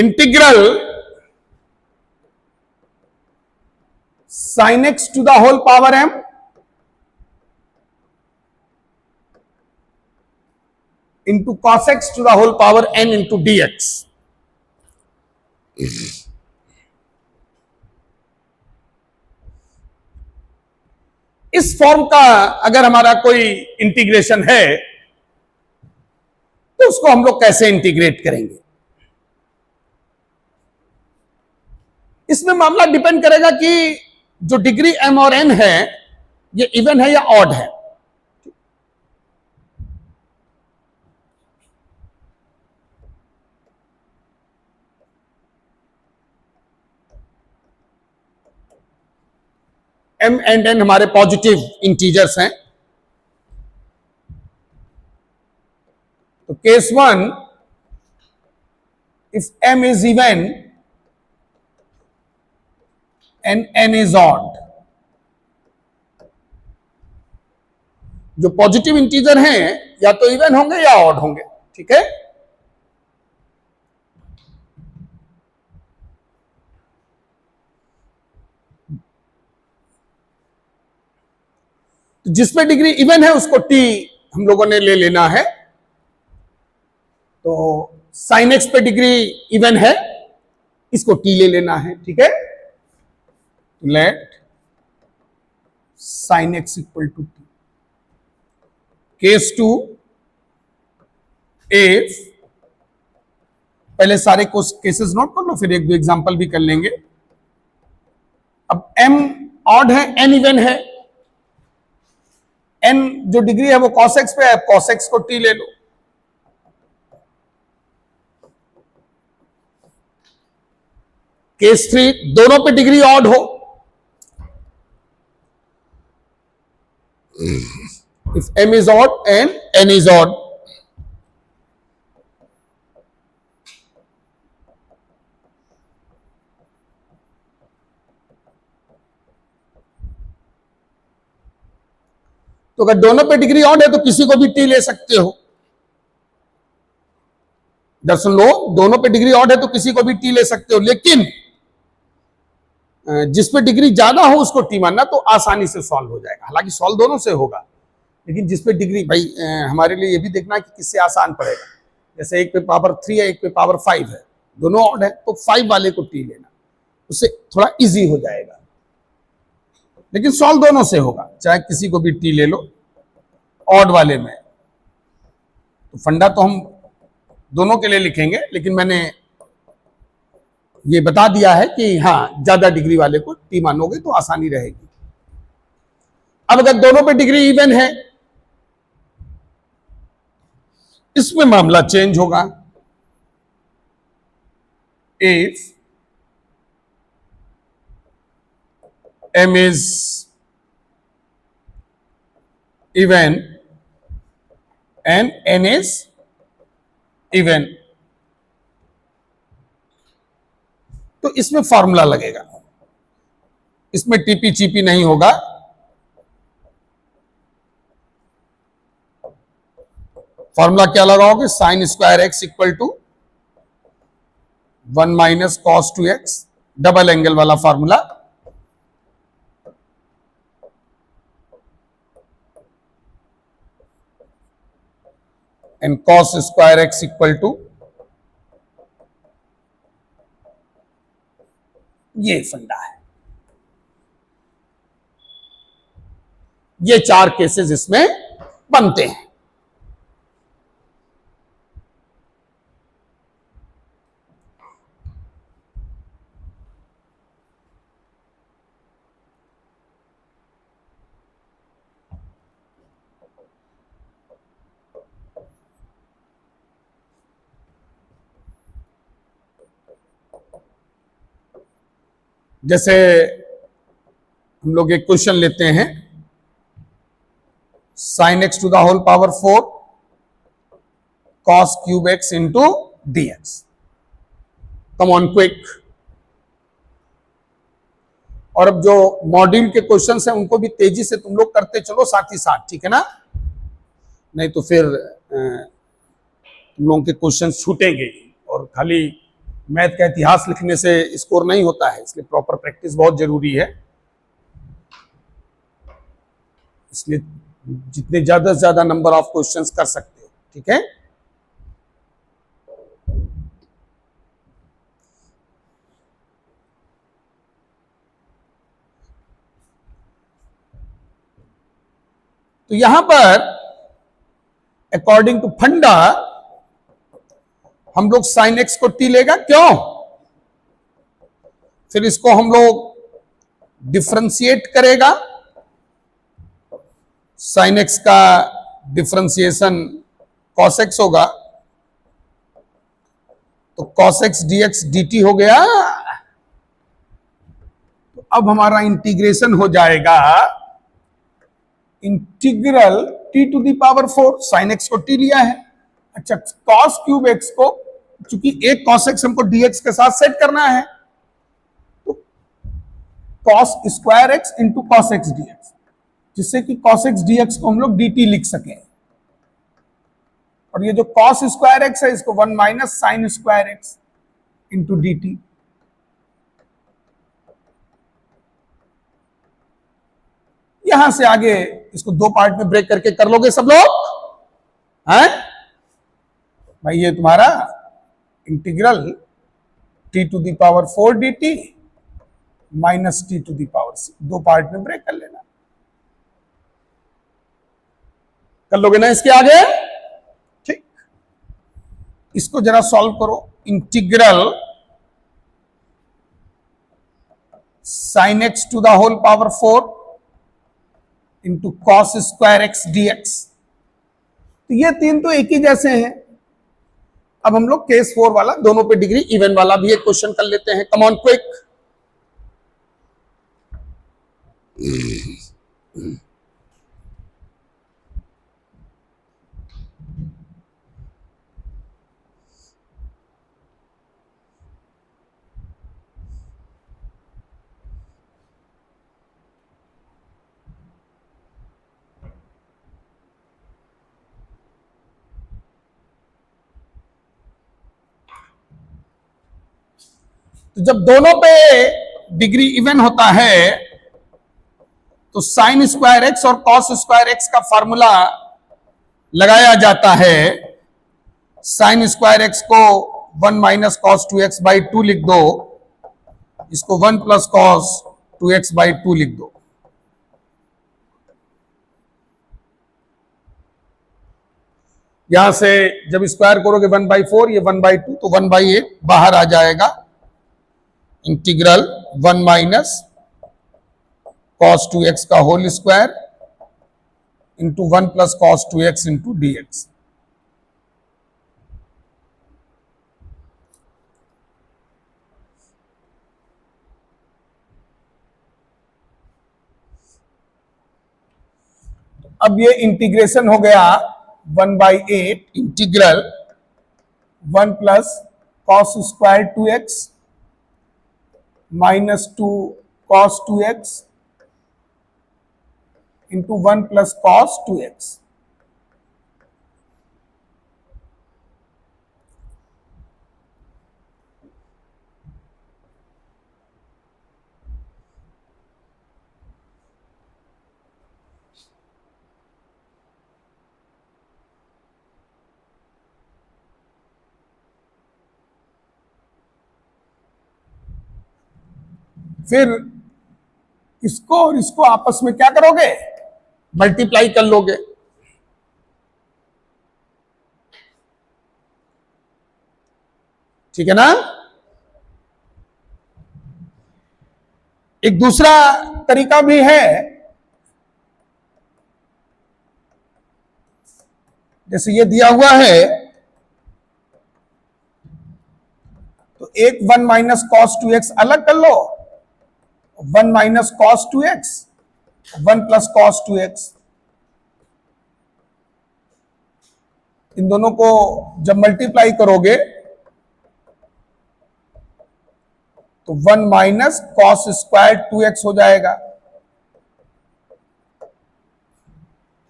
Integral sin x to the whole power m into cos x to the whole power n into dx। इस form का अगर हमारा कोई integration है तो उसको हम लोग कैसे इंटीग्रेट करेंगे? इसमें मामला डिपेंड करेगा कि जो डिग्री m और n है ये इवन है या ऑड है। m एंड n हमारे पॉजिटिव इंटीजर्स हैं। तो case 1, if m is even and n is odd, जो पॉजिटिव इंटीजर हैं या तो इवन होंगे या ऑड होंगे। ठीक है, तो जिसमें डिग्री इवन है उसको t हम लोगों ने ले लेना है। तो sin x पे डिग्री इवन है, इसको t ले लेना है। ठीक है, let sin x equal to t। Case 2, if, पहले सारे केसेस नोट कर लो फिर एक दो एग्जांपल भी कर लेंगे। अब m ऑड है, n इवन है, n जो डिग्री है वो cos x पे है, cos x को t ले लो। केस 3, दोनों पे डिग्री ऑड हो, if m is odd and n is odd, तो अगर दोनों पे डिग्री ऑड है तो किसी को भी t ले सकते हो। दर्शन लो, दोनों पे डिग्री ऑड है तो किसी को भी t ले सकते हो, लेकिन जिस पे डिग्री ज्यादा हो उसको t मानना, तो आसानी से सॉल्व हो जाएगा। हालांकि सॉल्व दोनों से होगा, लेकिन जिस पे डिग्री, भाई हमारे लिए ये भी देखना है कि किससे आसान पड़ेगा। जैसे एक पे पावर 3 है, एक पे पावर 5 है, दोनों ऑड है, तो 5 वाले को t लेना, उससे थोड़ा इजी हो जाएगा। लेकिन सॉल्व दोनों से होगा, चाहे किसी को भी t ले लो ऑड वाले में। तो फंडा तो हम दोनों के लिए लिखेंगे, लेकिन मैंने ये बता दिया है कि हाँ, ज्यादा डिग्री वाले को t मानोगे तो आसानी रहेगी। अब अगर दोनों पे डिग्री इवन है, इसमें मामला चेंज होगा। If m is even and n is even, तो इसमें फॉर्मूला लगेगा, इसमें टीपी चीपी नहीं होगा। फॉर्मूला क्या लगाओगे? Sine square x equal to 1 minus cos 2x, double angle वाला formula. And cos square x equal to, ये फंडा है। ये 4 केसेस इसमें बनते हैं। जैसे हम लोग एक क्वेश्चन लेते हैं, sine x to the whole power 4 cos cube x into d x. Come on quick. और अब जो मॉड्यूल के क्वेश्चन हैं उनको भी तेजी से तुम लोग करते चलो साथ ही साथ, ठीक है ना? नहीं तो फिर तुम लोगों के क्वेश्चन छूटेंगे और खाली मैथ का इतिहास लिखने से स्कोर नहीं होता है, इसलिए प्रॉपर प्रैक्टिस बहुत जरूरी है। इसलिए जितने ज्यादा से ज्यादा नंबर ऑफ क्वेश्चंस कर सकते हो, ठीक है। तो यहां पर अकॉर्डिंग टू फंडा हम लोग साइन एक्स को टी लेगा, क्यों? फिर इसको हम लोग डिफरेंशिएट करेगा, साइन एक्स का डिफरेंशिएशन कॉस एक्स होगा, तो कॉस एक्स डीएक्स डीटी हो गया। तो अब हमारा इंटीग्रेशन हो जाएगा integral t to the power 4, sine x को टी लिया है। अच्छा, कॉस क्यूब एक्स को, चूंकि एक कॉस एक्स हमको डीएक्स के साथ सेट करना है, तो cos square x into cos x dx, जिससे कि कॉस एक्स डीएक्स को हम लोग डीटी लिख सकें। और ये जो कॉस स्क्वायर एक्स है, इसको 1 minus sine square x into dt. यहां से आगे इसको दो पार्ट में ब्रेक करके कर लोगे सब लोग, हैं भाई? ये तुम्हारा integral t to the power 4 dt minus t to the power 6, दो पार्ट में ब्रेक कर लेना। कर लोगे ना इसके आगे? ठीक, इसको जरा सॉल्व करो। Integral sine x to the whole power 4 into cos square x dx. तो ये तीन तो एक ही जैसे हैं। अब हम लोग केस 4 वाला, दोनों पे डिग्री इवन वाला भी एक क्वेश्चन कर लेते हैं। कम ऑन क्विक। तो जब दोनों पे डिग्री इवन होता है तो साइन स्क्वायर एक्स और कॉस स्क्वायर एक्स का फॉर्मूला लगाया जाता है। साइन स्क्वायर एक्स को 1 माइनस कॉस 2x बाई 2 लिख दो, इसको 1 प्लस कॉस 2x बाई 2 लिख दो। यहां से जब स्क्वायर करोगे 1/4, ये 1/2, तो 1/8 बाहर आ जाएगा। इंटीग्रल 1 माइनस कॉस 2x का whole square into 1 plus cos 2x into dx। अब ये इंटीग्रेशन हो गया 1/8 integral 1 plus cos square 2x minus 2 cos 2x into 1 plus cos 2x। फिर इसको और इसको आपस में क्या करोगे? मल्टीप्लाई कर लोगे। ठीक है ना? एक दूसरा तरीका भी है, जैसे ये दिया हुआ है, तो एक 1 माइनस कॉस 2x अलग कर लो, 1 minus cos 2x 1 plus cos 2x। इन दोनों को जब मल्टीप्लाई करोगे तो 1 माइनस कॉस स्क्वायर 2x हो जाएगा।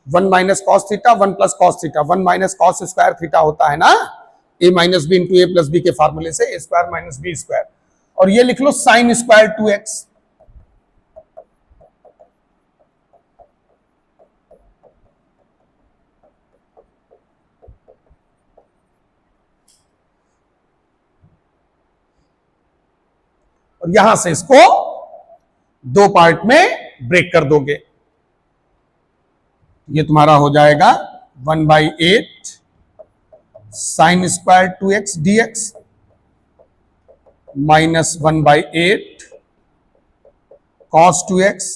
1 minus cos theta 1 plus cos theta, 1 minus cos square theta होता है ना, ए माइनस बी इंटू ए प्लस बी के फॉर्मूले से, ए स्क्वायर माइनस बी स्क्वायर, और ये लिख लो साइन स्क्वायर 2x। और यहां से इसको दो पार्ट में ब्रेक कर दोगे, ये तुम्हारा हो जाएगा 1/8 sine square 2x dx minus 1/8 cos 2x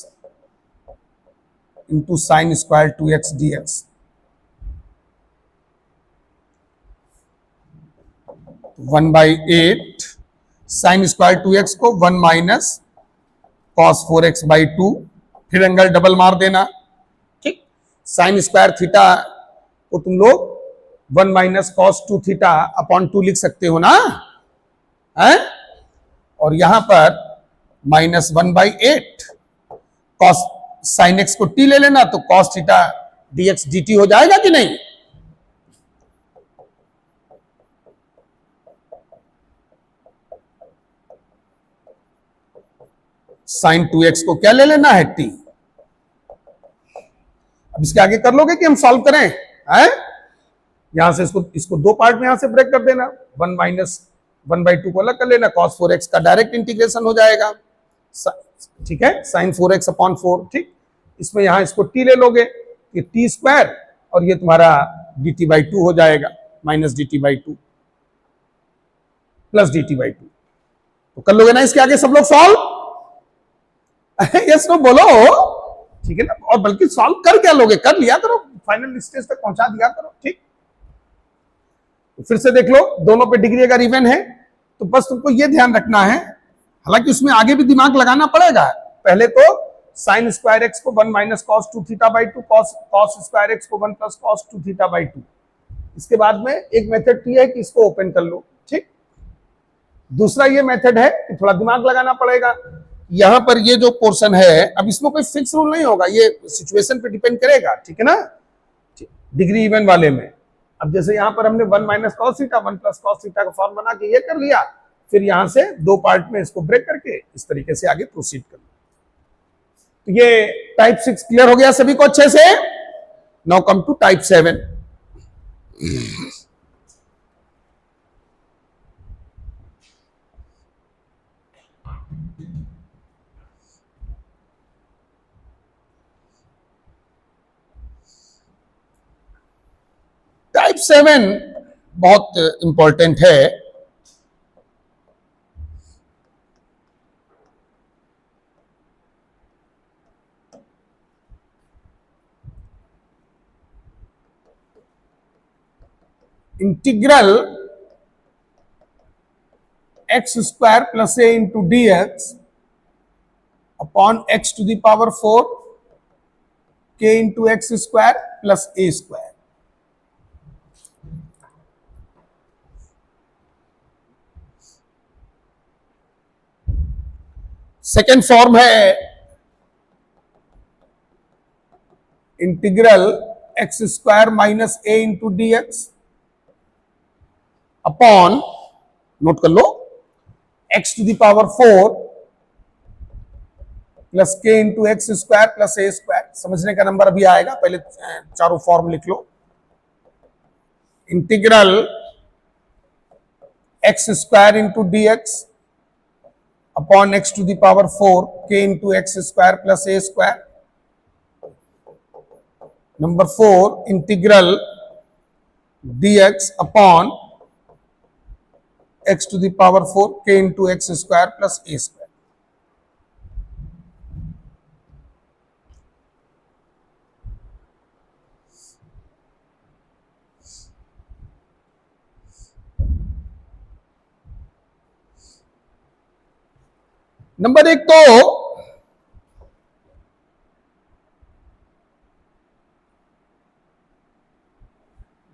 into sine square 2x dx। 1/8 sine square 2x को 1 माइनस कॉस 4x/2, फिर एंगल डबल मार देना, ठीक। साइन स्क्वायर थीटा को तुम लोग 1 माइनस कॉस 2 थीटा अपॉन 2 लिख सकते हो ना, है? और यहां पर माइनस 1/8 कॉस साइन एक्स को टी ले लेना, तो कॉस थीटा dx dt हो जाएगा कि नहीं? साइन 2x को क्या ले लेना है? t। अब इसके आगे कर लोगे कि हम सॉल्व करें, हैं? यहां से इसको दो पार्ट में यहां से ब्रेक कर देना, 1 माइनस 1/2 को अलग कर लेना, cos 4x का डायरेक्ट इंटीग्रेशन हो जाएगा, ठीक है, sin 4x अपॉन 4, ठीक। इसमें यहां इसको t ले लोगे, ये t स्क्वायर और ये तुम्हारा dt/2 हो जाएगा, माइनस dt/2 प्लस dt/2। तो कर लोगे ना इसके आगे सब लोग सॉल्व? यस नो बोलो, ठीक है ना? और बल्कि सॉल्व कर क्या लोगे, कर लिया करो, फाइनल स्टेज तक पहुंचा दिया करो, ठीक। तो फिर से देख लो, दोनों पे डिग्री अगर इवन है तो बस तुमको ये ध्यान रखना है, हालांकि उसमें आगे भी दिमाग लगाना पड़ेगा। पहले तो साइन स्क्वायर एक्स को 1 minus cos 2 थीटा/2, cos square x को 1 प्लस कॉस 2 थीटा/2। इसके बाद में एक मेथड ये है कि इसको ओपन कर लो, ठीक। दूसरा ये मेथड है कि थोड़ा दिमाग लगाना पड़ेगा। यहां पर ये जो पोर्शन है, अब इसमें कोई फिक्स रूल नहीं होगा, ये सिचुएशन पे डिपेंड करेगा, ठीक है ना, डिग्री इवन वाले में। अब जैसे यहां पर हमने 1 minus cos theta 1 plus cos theta का फॉर्म बना के ये कर लिया, फिर यहां से दो पार्ट में इसको ब्रेक करके इस तरीके से आगे प्रोसीड कर। तो ये टाइप 6 क्लियर हो गया सभी को अच्छे से। Now come to type 7। Type 7 बहुत इंपॉर्टेंट है। Integral x square plus a into d x upon x to the power 4 के into x square plus a square. Second form है integral x square minus a into d x upon, नोट कर लो, x to the power 4 plus k into x square plus a square. समझने का number अभी आएगा, पहले चारों फॉर्म लिख लो। Integral x square into d x upon x to the power 4 के into x square plus a square. Number 4 integral dx upon x to the power 4 के into x square plus a square. Number 1 तो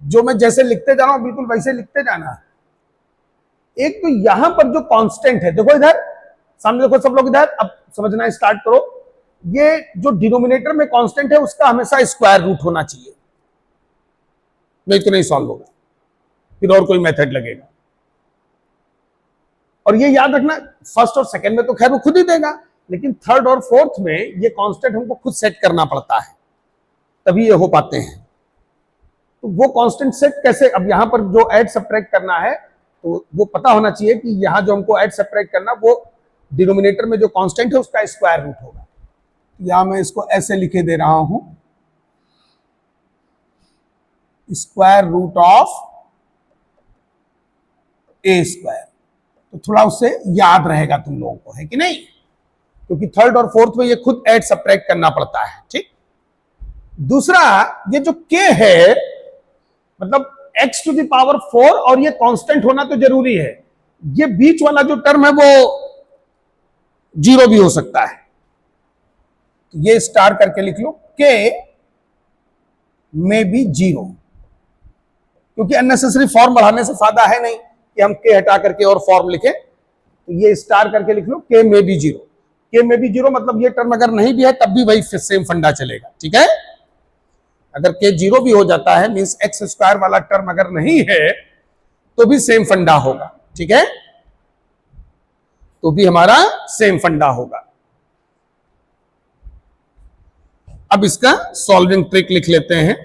जो मैं जैसे लिखते जा रहा हूं बिल्कुल वैसे लिखते जाना। एक तो यहां पर जो कांस्टेंट है, देखो इधर सामने, देखो सब लोग इधर, अब समझना स्टार्ट करो। ये जो डिनोमिनेटर में कांस्टेंट है उसका हमेशा स्क्वायर रूट होना चाहिए, नहीं तो नहीं सॉल्व होगा। फिर और कोई मेथड लगेगा। और ये याद रखना, फर्स्ट और सेकंड में तो खैर वो खुद ही देगा, लेकिन थर्ड और फोर्थ में ये कांस्टेंट हमको खुद सेट करना पड़ता है, तभी ये हो पाते हैं। तो वो कांस्टेंट सेट कैसे, अब यहां पर जो ऐड सब्ट्रैक्ट करना है तो वो पता होना चाहिए कि यहां जो हमको ऐड सब्ट्रैक्ट करना, वो डिनोमिनेटर में जो कांस्टेंट है उसका स्क्वायर रूट होगा। यहां मैं इसको ऐसे लिखे दे रहा हूं, square root of a square. तो थोड़ा उससे याद रहेगा तुम लोगों को, है कि नहीं, क्योंकि थर्ड और फोर्थ में ये खुद ऐड सब्ट्रैक्ट करना पड़ता है। ठीक। दूसरा, ये जो k है, मतलब x टू द पावर 4, और ये कांस्टेंट होना तो जरूरी है। ये बीच वाला जो टर्म है वो 0 भी हो सकता है, तो ये स्टार करके लिख लो, k में बी 0, क्योंकि अननेसेसरी फॉर्म बढ़ाने से फायदा है नहीं कि हम k हटा करके और फॉर्म लिखें। तो ये स्टार करके लिख लो, k में बी 0। k में बी 0 मतलब ये टर्म अगर नहीं भी है तब भी वही सेम फंडा चलेगा। ठीक है, अगर k 0 भी हो जाता है, मींस एक्स स्क्वायर वाला टर्म अगर नहीं है तो भी सेम फंडा होगा। ठीक है, तो भी हमारा सेम फंडा होगा। अब इसका सॉल्विंग ट्रिक लिख लेते हैं।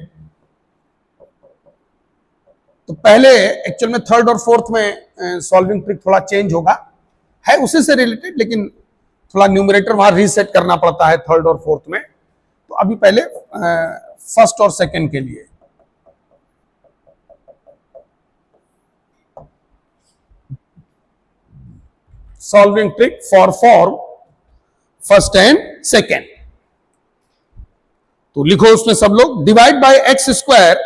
तो पहले एक्चुअल में थर्ड और फोर्थ में सॉल्विंग ट्रिक थोड़ा चेंज होगा, है उसी से रिलेटेड, लेकिन थोड़ा न्यूमरेटर वहां रीसेट करना पड़ता है थर्ड और फोर्थ में। तो अभी पहले फर्स्ट और सेकंड के लिए solving trick for form first and second. तो लिखो उसमें सब लोग, divide by x square,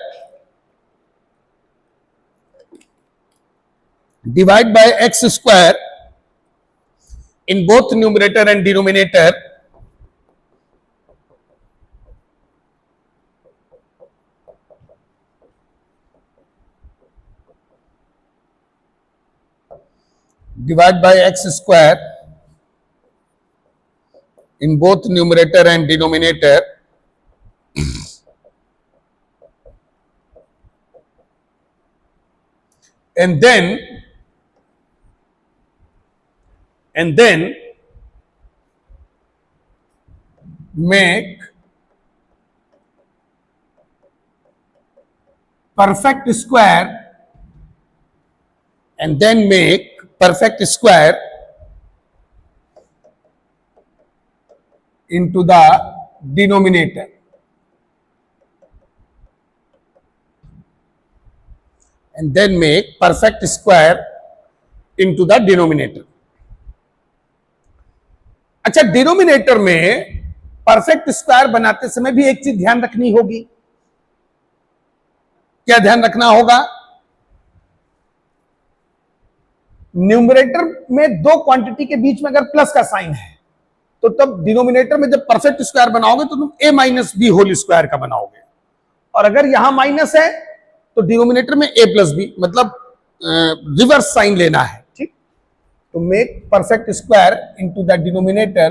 divide by x square in both numerator and denominator, divide by x square in both numerator and denominator, and then make perfect square, and then make perfect square into the denominator, and then make perfect square into the denominator. अच्छा, denominator में perfect square बनाते समय भी एक चीज ध्यान रखनी होगी। क्या ध्यान रखना होगा? न्यूमरेटर में दो क्वांटिटी के बीच में अगर प्लस का साइन है तो तब डिनोमिनेटर में जब परफेक्ट स्क्वायर बनाओगे तो तुम a minus b whole square का बनाओगे, और अगर यहां माइनस है तो डिनोमिनेटर में a प्लस बी, मतलब रिवर्स साइन लेना है। ठीक, to make perfect square into the denominator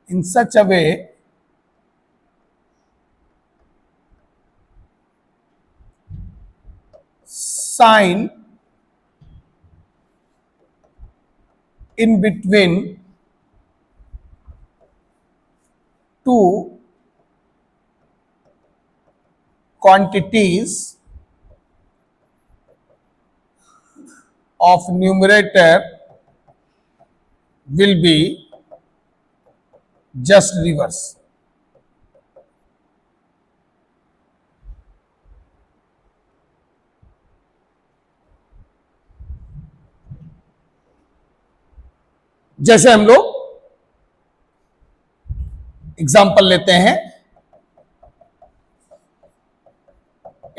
in such a way sign in between two quantities of numerator will be just reverse. जैसे हम लोग एग्जाम्पल लेते हैं,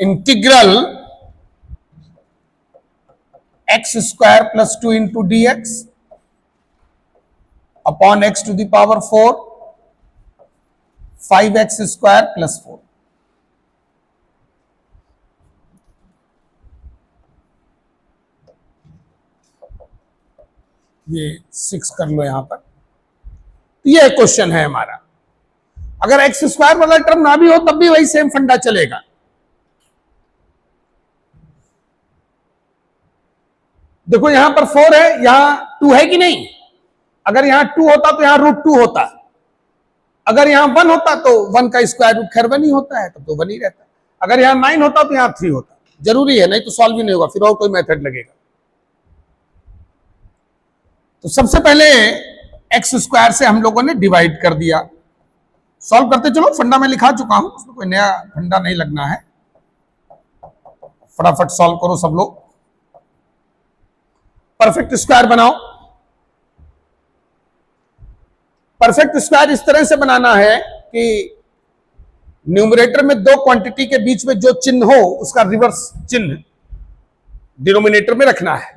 integral x square plus 2 into d x upon x to the power 4 5x square plus 4। ये 6 कर लो यहां पर। ये क्वेश्चन है हमारा, अगर एक्स स्क्वायर वाला टर्म ना भी हो तब भी वही सेम फंडा चलेगा। देखो यहां पर 4 है, यहां 2 है कि नहीं? अगर यहां 2 होता तो यहां √2 होता, अगर यहां 1 होता तो 1 का स्क्वायर रूट खैर 1 ही होता है, तब तो 1 ही रहता। अगर यहां 9 होता तो यहां 3 होता। जरूरी है, नहीं तो सॉल्व ही नहीं होगा, फिर और कोई मेथड लगेगा। तो सबसे पहले एक्स स्क्वायर से हम लोगों ने डिवाइड कर दिया। सॉल्व करते चलो, फंडा में लिखा चुका हूं, उसमें कोई नया फंडा नहीं लगना है। फटाफट सॉल्व करो सब लोग। परफेक्ट स्क्वायर बनाओ। परफेक्ट स्क्वायर इस तरह से बनाना है कि न्यूमरेटर में दो क्वांटिटी के बीच में जो चिन्ह हो उसका रिवर्स चिन्ह डिनोमिनेटर में रखना है।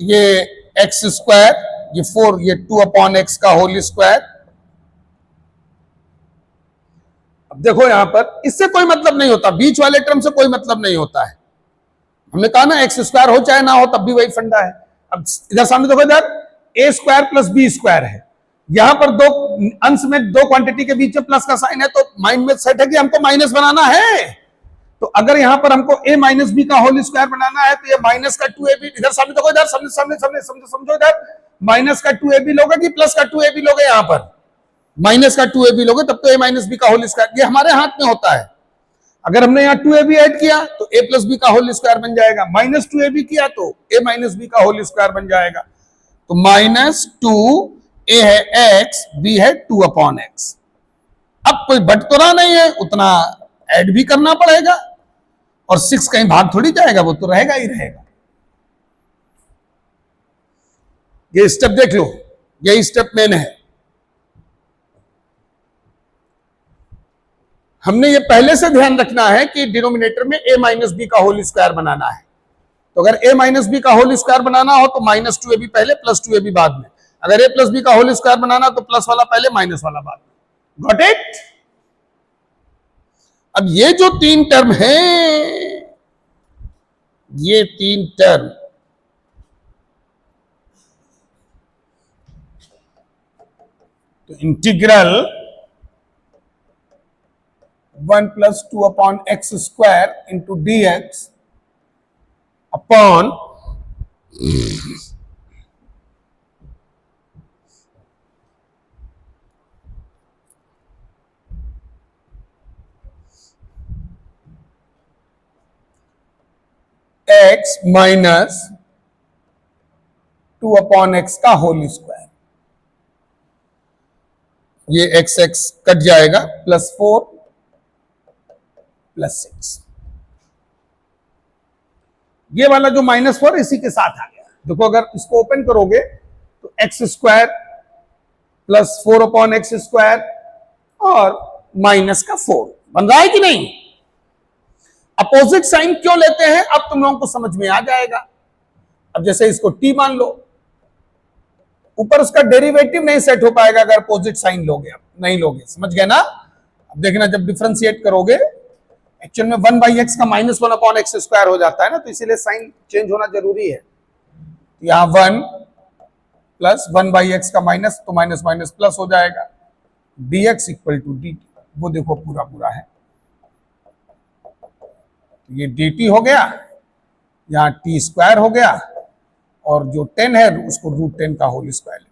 ये एक्स स्क्वायर, ये 4, ये 2/x का होल स्क्वायर। अब देखो यहां पर इससे कोई मतलब नहीं होता, बीच वाले टर्म से कोई मतलब नहीं होता है। हमने कहा ना एक्स स्क्वायर हो चाहे ना हो तब भी वही फंडा है। अब इधर सामने देखो, इधर a square plus b square है, यहां पर दो अंश में दो क्वांटिटी के बीच में प्लस का साइन है, तो माइंड में सेट है कि हमको माइनस बनाना है। तो अगर यहां पर हमको a माइनस बी का होल स्क्वायर बनाना है तो ये माइनस का 2ab, इधर सामने देखो, इधर सामने सामने सामने समझो, इधर माइनस का 2ab लोगे कि प्लस का 2ab लोगे? यहां पर माइनस का 2ab लोगे तब तो a माइनस बी का होल स्क्वायर, ये हमारे हाथ में होता है। अगर हमने यहाँ 2ab ऐड किया तो a प्लस बी का होल स्क्वायर बन जाएगा, माइनस 2ab किया तो a माइनस बी का होल स्क्वायर बन जाएगा। तो -2 a है x, b है 2/x। अब कोई बट तो रहा नहीं है, उतना ऐड भी करना पड़ेगा, और 6 कहीं भाग थोड़ी जाएगा, वो तो रहेगा ही रहेगा। ये स्टेप देख लो, यही स्टेप मेन है। हमने ये पहले से ध्यान रखना है कि डिनोमिनेटर में a माइनस बी का होल स्क्वायर बनाना है। तो अगर a माइनस बी का होल स्क्वायर बनाना हो तो -2ab पहले, +2ab बाद में। अगर a प्लस बी का होल स्क्वायर बनाना तो प्लस वाला पहले, माइनस वाला बाद में। Got it? अब ये जो 3 टर्म है, ये 3 टर्म तो integral 1 + 2/x square into dx upon x minus 2/x का होल स्क्वायर। ये x x कट जाएगा, +4 +6। ये वाला जो -4 इसी के साथ आ गया। देखो अगर इसको ओपन करोगे तो x square plus 4/x square और -4 बन रहा है कि नहीं? अपोजिट साइन क्यों लेते हैं अब तुम लोगों को समझ में आ जाएगा। अब जैसे इसको t मान लो, ऊपर उसका डेरिवेटिव नहीं सेट हो पाएगा अगर अपोजिट साइन लोगे, अब नहीं लोगे, समझ गए ना? अब देखना जब डिफरेंशिएट करोगे, एक्चुअल में 1/x का -1/x स्क्वायर हो जाता है ना, तो इसीलिए साइन चेंज होना जरूरी है। यहां 1 प्लस 1/x का माइनस, तो माइनस माइनस प्लस हो जाएगा, dx इक्वल टू dt। वो देखो पूरा पूरा है, ये dt हो गया, यहां t स्क्वायर हो गया, और जो 10 है उसको √10 का होल स्क्वायर।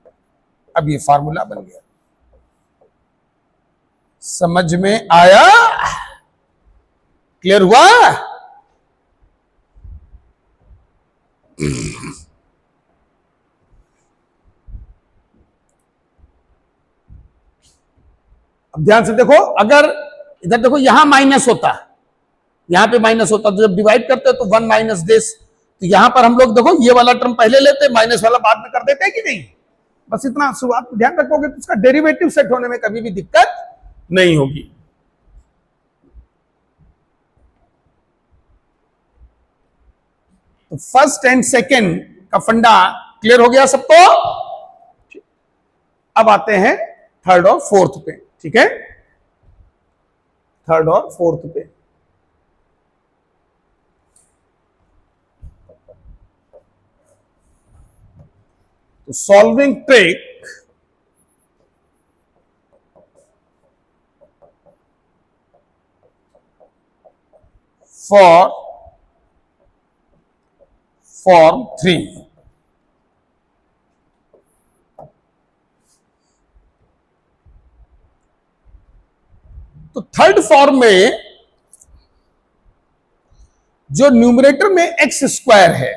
अब ये फार्मूला बन गया। समझ में आया? क्लियर हुआ? अब ध्यान से देखो, अगर इधर देखो यहां माइनस होता, यहां पे माइनस होता, तो जब डिवाइड करते तो 1 माइनस दिस, तो यहां पर हम लोग देखो ये वाला टर्म पहले लेते, माइनस वाला बाद में कर देते हैं कि नहीं? बस इतना शुरुआत में ध्यान रखोगे तो उसका डेरिवेटिव सेट होने में कभी भी दिक्कत नहीं होगी। तो फर्स्ट एंड सेकेंड का फंडा क्लियर हो गया सबको? अब आते हैं थर्ड और फोर्थ पे, ठीक है? थर्ड और फोर्थ पे सॉल्विंग ट्रिक फॉर फॉर्म 3। तो थर्ड फॉर्म में जो न्यूमरेटर में एक्स स्क्वायर है,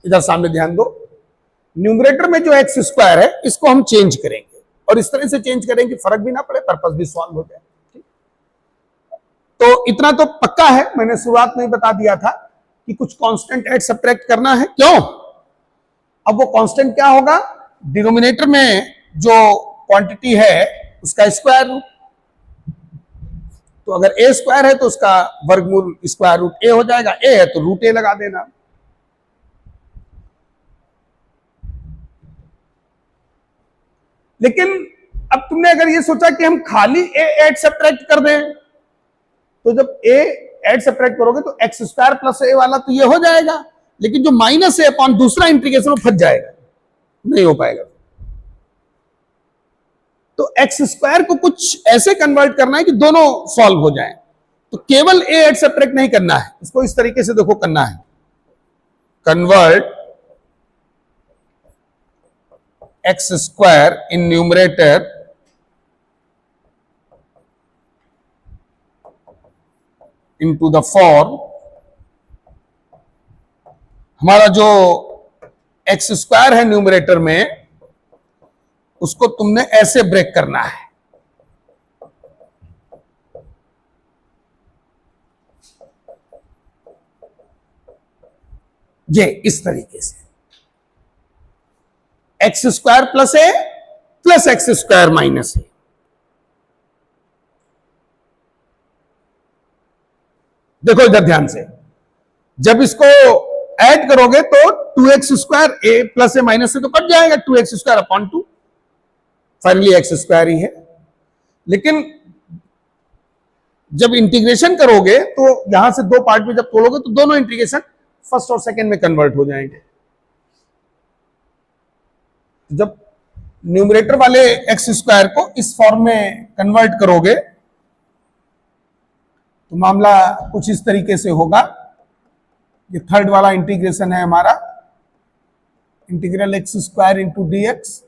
इधर सामने ध्यान दो, न्यूमरेटर में जो एक्स स्क्वायर है इसको हम चेंज करेंगे और इस तरह से चेंज करेंगे फर्क भी ना पड़े, पर्पस भी सॉल्व हो जाए। तो इतना तो पक्का है, मैंने शुरुआत में ही बता दिया था कि कुछ कांस्टेंट ऐड सब्ट्रैक्ट करना है। क्यों? अब वो कांस्टेंट क्या होगा? डिनोमिनेटर में जो क्वांटिटी है उसका स्क्वायर रूट। तो अगर ए स्क्वायर है तो उसका वर्गमूल स्क्वायर रूट ए हो जाएगा, ए है तो रूट ए लगा देना। लेकिन अब तुमने अगर ये सोचा कि हम खाली ए ऐड सब्ट्रैक्ट कर दें, तो जब ए ऐड सब्ट्रैक्ट करोगे तो एक्स स्क्वायर प्लस ए वाला तो ये हो जाएगा, लेकिन जो माइनस ए अपॉन दूसरा इंटीग्रेशन वो फंस जाएगा, नहीं हो पाएगा। तो एक्स स्क्वायर को कुछ ऐसे कन्वर्ट करना है कि दोनों सॉल्व हो जाएं। तो केवल ए ऐड सब्ट्रैक्ट नहीं करना है, इसको इस तरीके से देखो करना है, convert x square in numerator into the form, हमारा जो एक्स स्क्वायर है न्यूमरेटर में उसको तुमने ऐसे ब्रेक करना है, ये इस तरीके से x square plus a plus x square minus ए। देखो इधर ध्यान से, जब इसको ऐड करोगे तो 2x square a plus a minus से तो कट जाएगा, 2x square upon 2, finally x square ही है। लेकिन जब इंटीग्रेशन करोगे तो यहां से दो पार्ट में जब तोड़ोगे तो दोनों इंटीग्रेशन फर्स्ट और सेकंड में कन्वर्ट हो जाएंगे। जब न्यूमरेटर वाले एक्स स्क्वायर को इस फॉर्म में कन्वर्ट करोगे तो मामला कुछ इस तरीके से होगा। ये थर्ड वाला इंटीग्रेशन है हमारा, integral x square into d x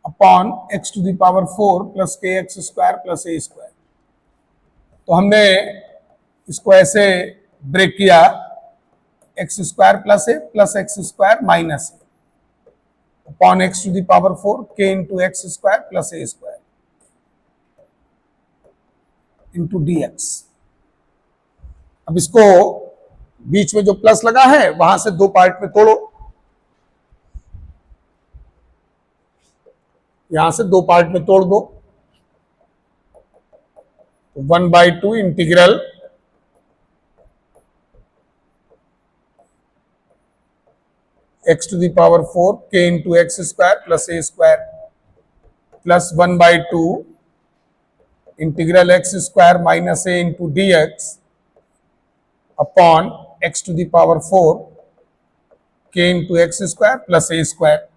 upon x to the power 4 plus k x square plus a square. तो हमने इसको ऐसे ब्रेक किया, x square plus a plus x square minus a upon x to the power 4 के into x square plus a square into d x. अब इसको बीच में जो प्लस लगा है वहां से दो पार्ट में तोड़ो, यहां से दो पार्ट में तोड़ दो, 1/2 integral x to the power 4 के into x square plus a square plus 1/2 integral x square minus a into d x upon x to the power 4 के into x square plus a square.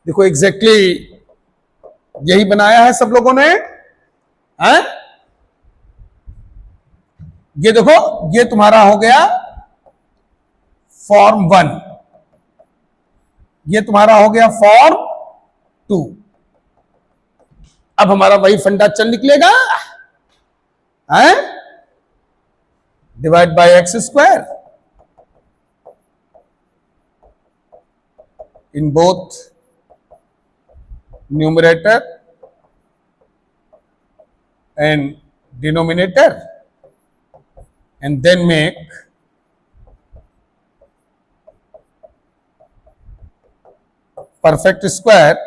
देखो exactly यही बनाया है सब लोगों ने, हैं? ये देखो, ये तुम्हारा हो गया फॉर्म 1, ये तुम्हारा हो गया फॉर्म 2। अब हमारा वही फंडा चल निकलेगा, हैं? Divide by x square in both numerator and denominator and then make perfect square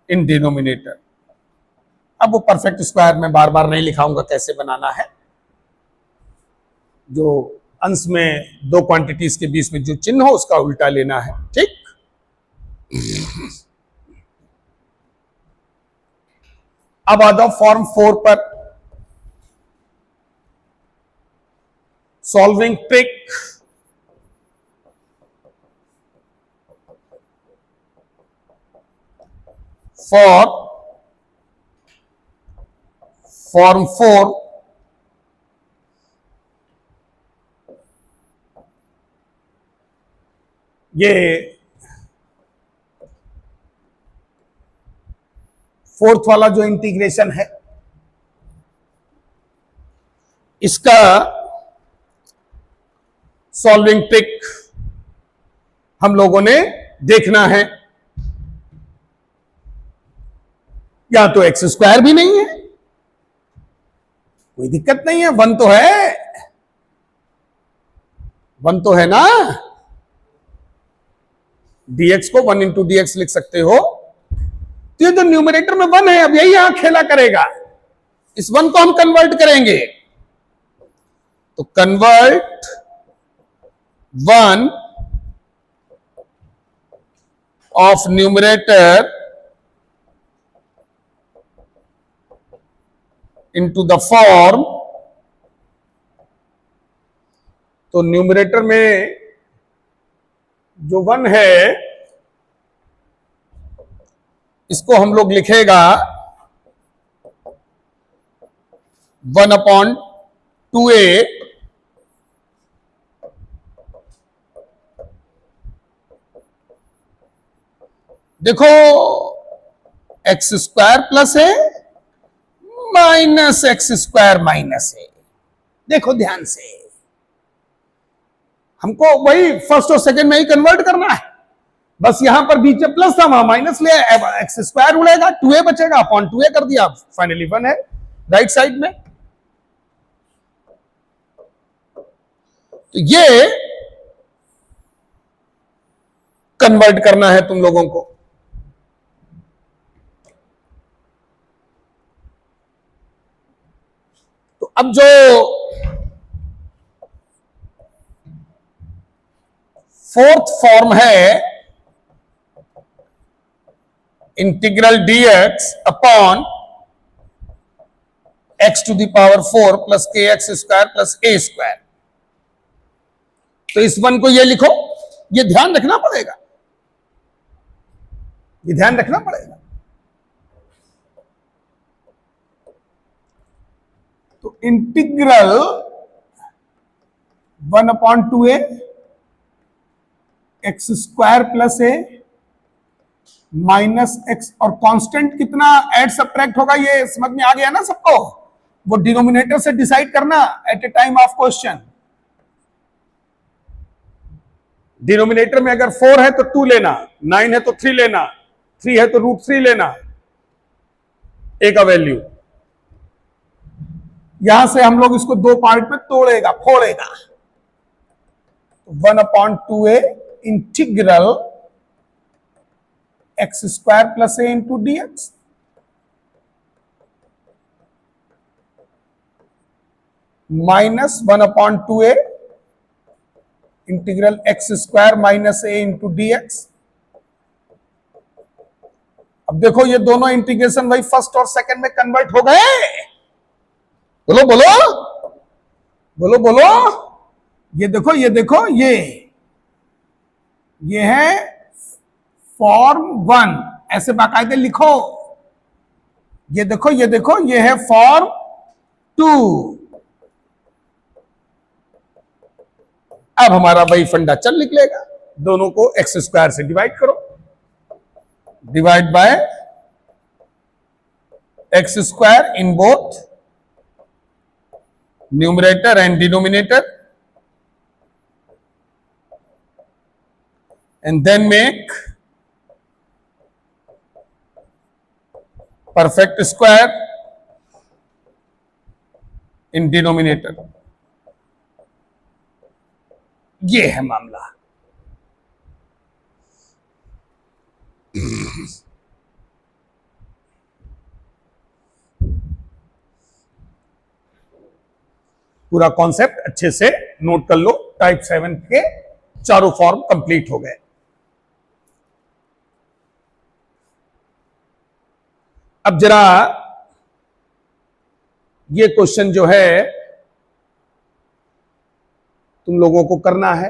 in denominator। अब वो परफेक्ट स्क्वायर मैं बार बार नहीं लिखाऊंगा कैसे बनाना है, जो अंश में दो क्वांटिटीज के बीच में जो चिन्ह हो उसका उल्टा लेना है, ठीक। अब आ जाओ फॉर्म 4 पर। Solving trick. फॉर फॉर्म 4 ये फोर्थ वाला जो इंटीग्रेशन है इसका सॉल्विंग ट्रिक हम लोगों ने देखना है। या तो एक्स स्क्वायर भी नहीं है, कोई दिक्कत नहीं है, वन तो है, वन तो है ना, dx को 1 इंटू डी लिख सकते हो। तो ये जो न्यूमरेटर में 1 है अब यही यहां खेला करेगा, इस 1 को हम कन्वर्ट करेंगे। तो convert 1 of numerator into the form. तो न्यूमरेटर में जो 1 है इसको हम लोग लिखेगा 1/2a देखो एक्स स्क्वायर प्लस है माइनस एक्स स्क्वायर माइनस है। देखो ध्यान से, हमको वही फर्स्ट और सेकंड में ही कन्वर्ट करना है, बस यहां पर बीच में प्लस था वहां माइनस ले, एक्स स्क्वायर उड़ेगा, 2a बचेगा, अपॉन 2a कर दिया, फाइनली 1 है राइट साइड में। तो ये कन्वर्ट करना है तुम लोगों को। तो अब जो फोर्थ फॉर्म है integral dx upon x to the power 4 plus kx square plus a square. तो इस 1 को ये लिखो, ये ध्यान रखना पड़ेगा, ये ध्यान रखना पड़ेगा। तो integral 1/2a x square plus a minus x, और कांस्टेंट कितना ऐड सब्ट्रैक्ट होगा ये समझ में आ गया ना सबको। वो डिनोमिनेटर से डिसाइड करना at a time of question. Denominator में अगर 4 है तो 2 लेना, 9 है तो 3 लेना, 3 है तो √3 लेना ए का वैल्यू। यहां से हम लोग इसको 2 पार्ट में तोड़ेगा, फोड़ेगा। 1/2a integral x square plus a into d x minus 1/2a integral x square minus a into d x. अब देखो ये दोनों इंटीग्रेशन भाई फर्स्ट और सेकंड में कन्वर्ट हो गए। बोलो बोलो बोलो बोलो। ये देखो ये देखो, ये है फॉर्म 1, ऐसे बाकायदे लिखो। ये देखो ये देखो, ये है फॉर्म 2। अब हमारा वही फंडा चल निकलेगा, दोनों को एक्स स्क्वायर से डिवाइड करो, divide by x square in both numerator and denominator, and then make perfect square in denominator। ये है मामला। पूरा कॉन्सेप्ट अच्छे से नोट कर लो। टाइप 7 के चारों फॉर्म कंप्लीट हो गए। अब जरा ये क्वेश्चन जो है तुम लोगों को करना है।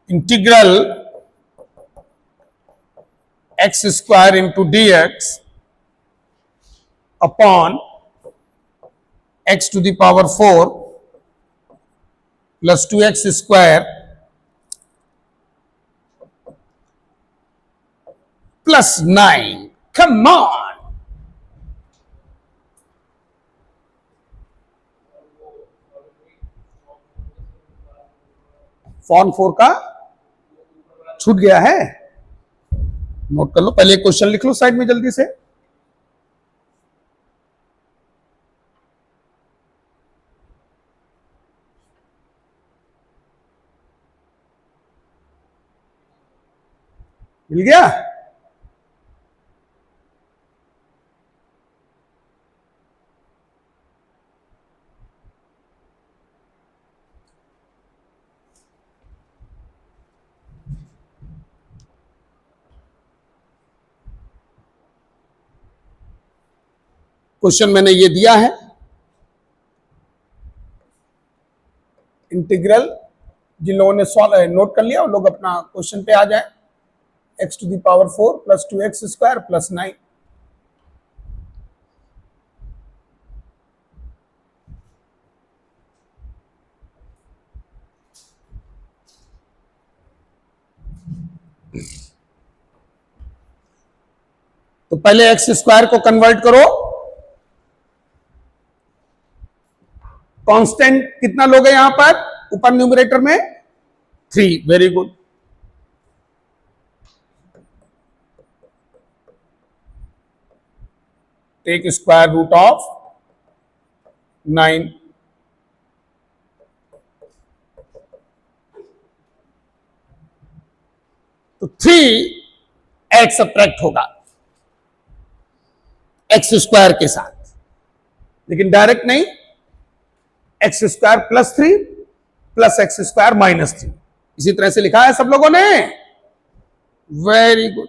Integral x square into d x upon x to the power 4 plus 2x square plus 9। Come on. Form 4 का छूट गया है, नोट कर लो। पहले क्वेश्चन लिख लो साइड में जल्दी से। मिल गया? क्वेश्चन मैंने ये दिया है, इंटीग्रल। जिन लोगों ने सॉल्व नोट कर लिया उन लोग अपना क्वेश्चन पे आ जाए। X to the power 4 plus 2x square plus 9। तो पहले एक्स स्क्वायर को कन्वर्ट करो। कांस्टेंट कितना लोगे यहां पर ऊपर न्यूमरेटर में? 3। Very good. Take square root of 9। तो 3x सब्ट्रैक्ट होगा एक्स स्क्वायर के साथ, लेकिन डायरेक्ट नहीं। X square plus 3 plus x square minus 3, इसी तरह से लिखा है सब लोगों ने। Very good.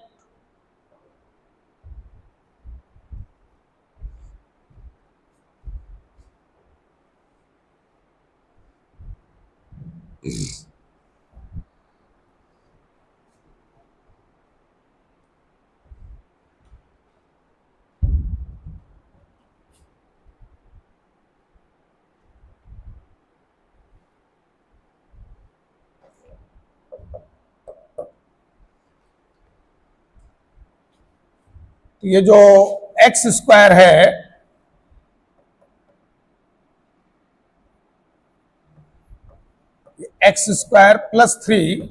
ये जो एक्स स्क्वायर है, एक्स स्क्वायर प्लस 3,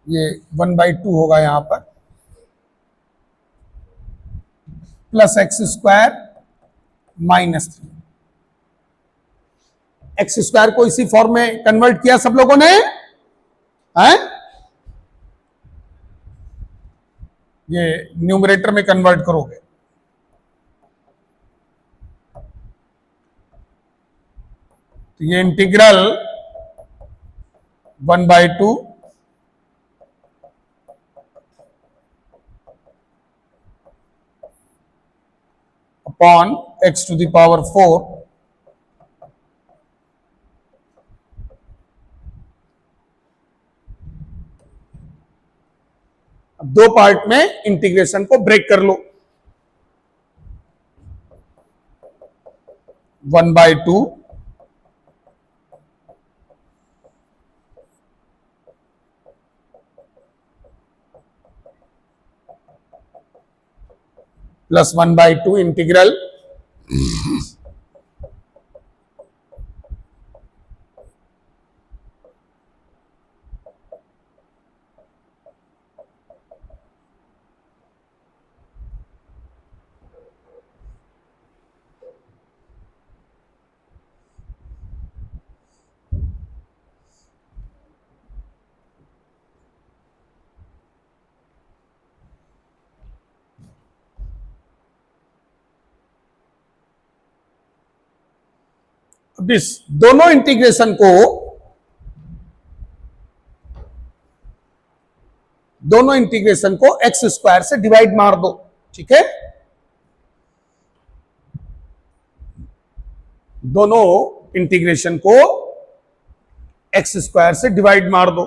ये 1/2 होगा यहां पर, plus x square minus 3। X square को इसी फॉर्म में कन्वर्ट किया सब लोगों ने, हैं? ये न्यूमरेटर में कन्वर्ट करोगे। तो ये integral 1/2 upon x to the power 4 अब दो पार्ट में इंटीग्रेशन को ब्रेक कर लो। 1/2 प्लस 1/2 इंटीग्रल अब इस दोनों इंटीग्रेशन को एक्स स्क्वायर से डिवाइड मार दो, ठीक है। दोनों इंटीग्रेशन को एक्स स्क्वायर से डिवाइड मार दो।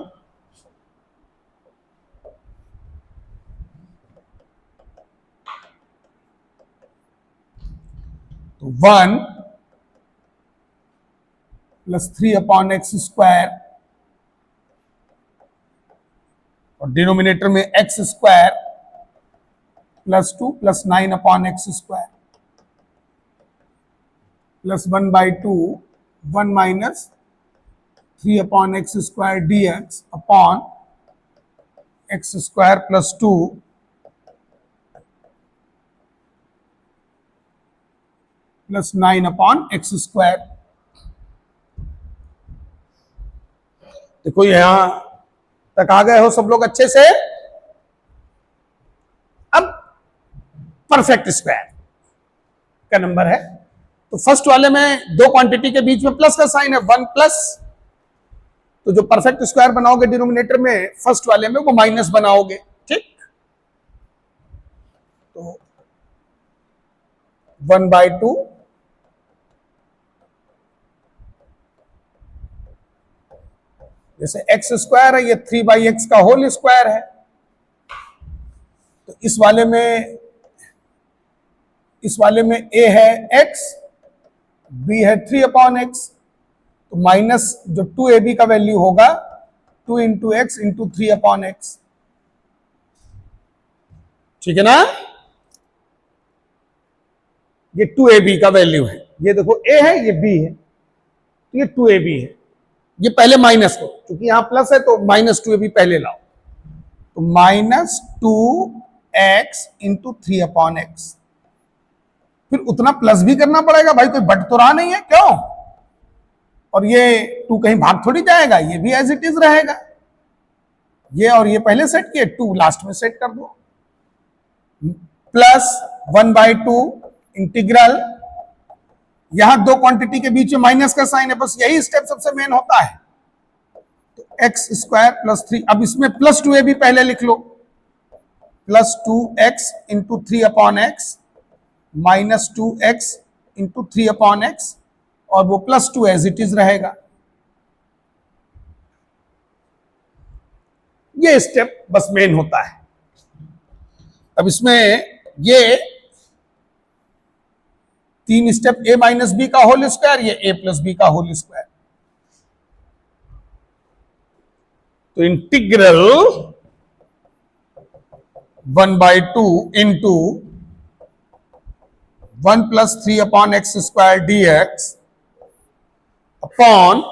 तो 1 प्लस 3/x² और डिनोमिनेटर में x² plus 2 plus 9/x² plus 1/2 1 minus 3/x² dx upon x² plus 2 plus 9/x²। देखो यहां तक आ गए हो सब लोग अच्छे से। अब परफेक्ट स्क्वायर का नंबर है, तो फर्स्ट वाले में दो क्वांटिटी के बीच में प्लस का साइन है, 1 प्लस, तो जो परफेक्ट स्क्वायर बनाओगे डिनोमिनेटर में फर्स्ट वाले में वो माइनस बनाओगे, ठीक। तो 1/2 जैसे x² है, ये 3/x का होल स्क्वायर है। तो इस वाले में a है x, b है 3/x, तो माइनस जो 2ab का वैल्यू होगा 2 इंटू एक्स इंटू 3/x, ठीक है ना। ये 2ab का वैल्यू है, ये देखो a है ये b है, तो ये 2ab है। ये पहले माइनस को, क्योंकि यहां प्लस है तो माइनस 2ab पहले लाओ, तो माइनस 2x इंटू 3/x। फिर उतना प्लस भी करना पड़ेगा भाई, कोई बट तो रहा नहीं है, क्यों। और ये 2 कहीं भाग थोड़ी जाएगा, ये भी एज इट इज रहेगा। ये और ये पहले सेट किए, 2 लास्ट में सेट कर दो, प्लस 1/2 इंटीग्रल, यहां दो क्वांटिटी के बीच में माइनस का साइन है, बस यही स्टेप सबसे मेन होता है। तो x² प्लस 3, अब इसमें प्लस 2ab पहले लिख लो, plus 2x into 3/x minus 2x into 3/x, और वो प्लस 2 एज इट इज रहेगा। ये स्टेप बस मेन होता है। अब इसमें ये 3 स्टेप a माइनस बी का होल स्क्वायर, ये a प्लस बी का होल स्क्वायर। तो integral 1/2 into 1 plus 3/x² dx upon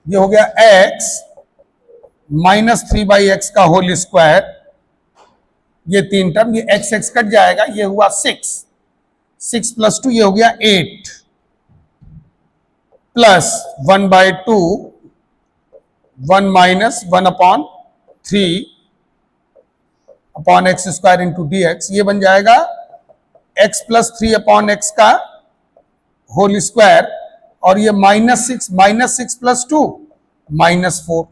ये हो गया x माइनस 3/x का होल स्क्वायर, ये 3 टर्म, ये x कट जाएगा, ये हुआ 6 प्लस 2 ये हो गया 8 plus 1/2 1 minus 1/3 upon x² into dx, ये बन जाएगा x प्लस 3/x का होल स्क्वायर, और ये -6 प्लस 2 -4।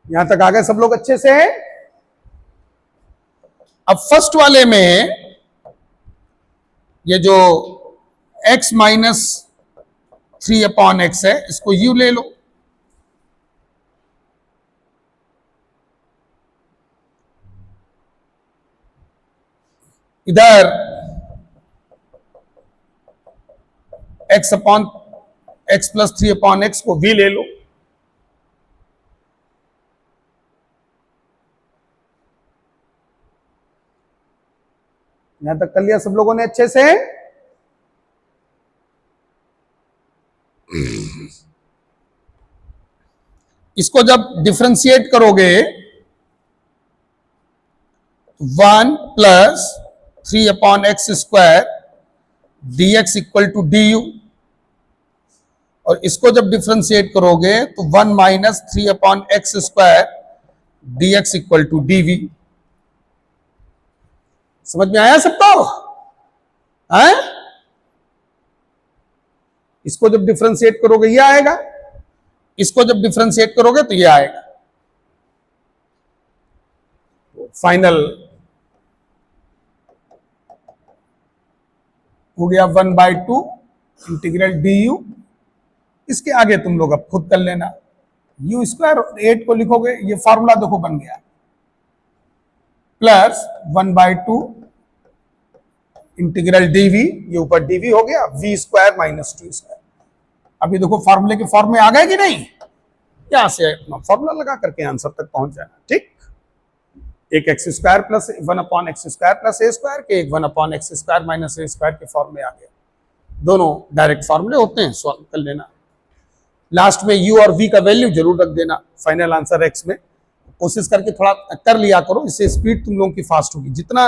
यहां तक आ गए सब लोग अच्छे से। अब फर्स्ट वाले में ये जो x माइनस 3/x है, इसको u ले लो, इधर x प्लस 3/x को v ले लो। यहां तक कर लिया सब लोगों ने अच्छे से। इसको जब डिफरेंशिएट करोगे 1 plus 3/x² dx equal to du, और इसको जब डिफरेंशिएट करोगे तो 1 minus 3/x² dx equal to dv। समझ में आया सबको? है? इसको जब डिफरेंशिएट करोगे ये आएगा, इसको जब डिफरेंशिएट करोगे तो ये आएगा। फाइनल हो गया 1/2 इंटीग्रल du। इसके आगे तुम लोग अब खुद कर लेना। u स्क्वायर 8 को लिखोगे, ये फॉर्मूला देखो बन गया, प्लस 1/2 इंटीग्रल dv, ये ऊपर dv हो गया, v स्क्वायर माइनस 2 स्क्वायर। अभी देखो फॉर्मूले के फॉर्म में आ गए कि नहीं? यहां से अपना फॉर्मूला लगा करके आंसर तक पहुंच जाना। ठीक, एक x square plus 1/x square plus a square के एक 1/x square minus a square के फॉर्म में आ गया। दोनों डायरेक्ट फॉर्मूले होते हैं, सॉल्व कर लेना। लास्ट में u और v का वैल्यू जरूर रख देना फाइनल आंसर x में। कोशिश करके थोड़ा कर लिया करो, इससे स्पीड तुम लोगों की फास्ट होगी। जितना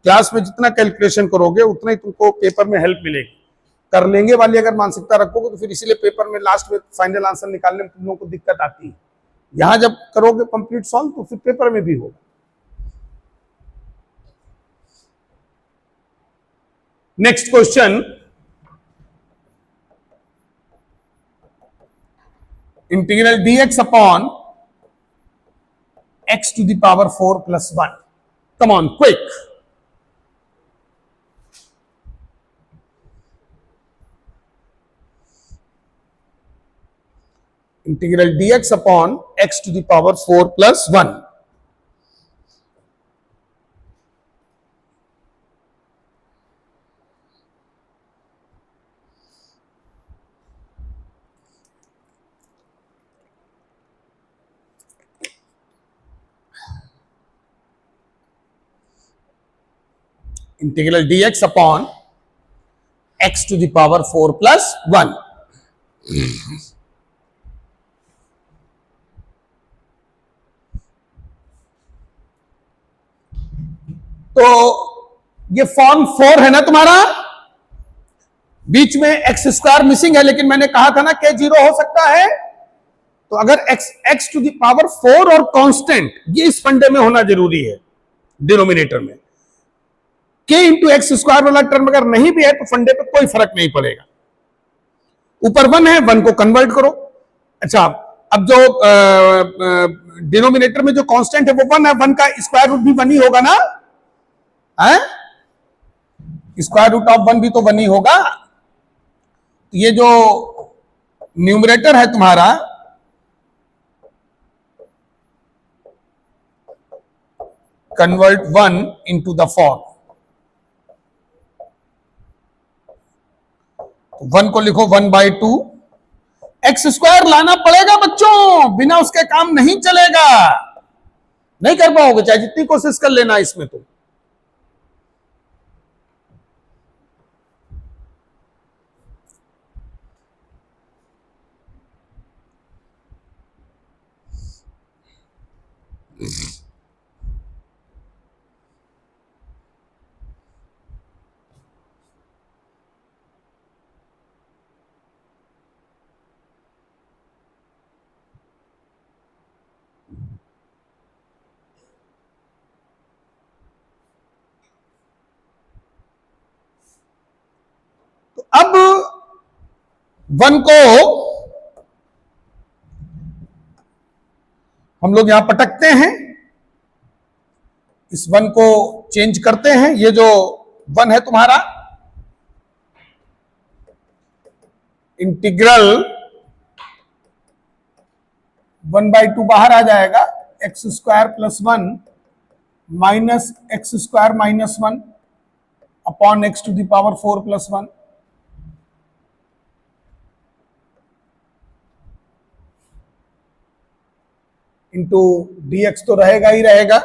क्लास में जितना कैलकुलेशन करोगे उतना ही तुमको पेपर में हेल्प मिलेगी। कर लेंगे वाली अगर मानसिकता रखोगे तो फिर इसीलिए पेपर में लास्ट में फाइनल आंसर निकालने में तुम लोगों को दिक्कत आती है। यहां जब करोगे कंप्लीट सॉल्व तो फिर पेपर में भी होगा। Next question, integral dx upon x to the power 4 plus 1। Come on, quick. Integral dx upon x to the power 4 plus 1। Integral dx upon x to the power 4 plus 1। तो ये form 4 है ना तुम्हारा, बीच में x square missing है, लेकिन मैंने कहा था ना के 0 हो सकता है। तो अगर x to the power 4 और कांस्टेंट, ये इस फंडे में होना जरूरी है डिनोमिनेटर में। k इंटू एक्स स्क्वायर वाला टर्म अगर नहीं भी है तो फंडे पे कोई फर्क नहीं पड़ेगा। ऊपर 1 है, 1 को कन्वर्ट करो। अच्छा, अब जो डिनोमिनेटर में जो कांस्टेंट है वो 1 है, 1 का स्क्वायर रूट भी 1 ही होगा ना? है, स्क्वायर रूट ऑफ 1 भी तो 1 ही होगा। तो ये जो न्यूमरेटर है तुम्हारा, कन्वर्ट 1 इंटू द फॉर्म, 1 को लिखो 1/2। एक्स स्क्वायर लाना पड़ेगा बच्चों, बिना उसके काम नहीं चलेगा। नहीं कर पाओगे चाहे जितनी कोशिश कर लेना इसमें। तो अब 1 को हम लोग यहां पटकते हैं, इस 1 को चेंज करते हैं। ये जो 1 है तुम्हारा, इंटीग्रल 1/2 बाहर आ जाएगा, x square plus 1 minus x square minus 1 upon x to the power 4 plus 1। Into dx तो रहेगा ही रहेगा।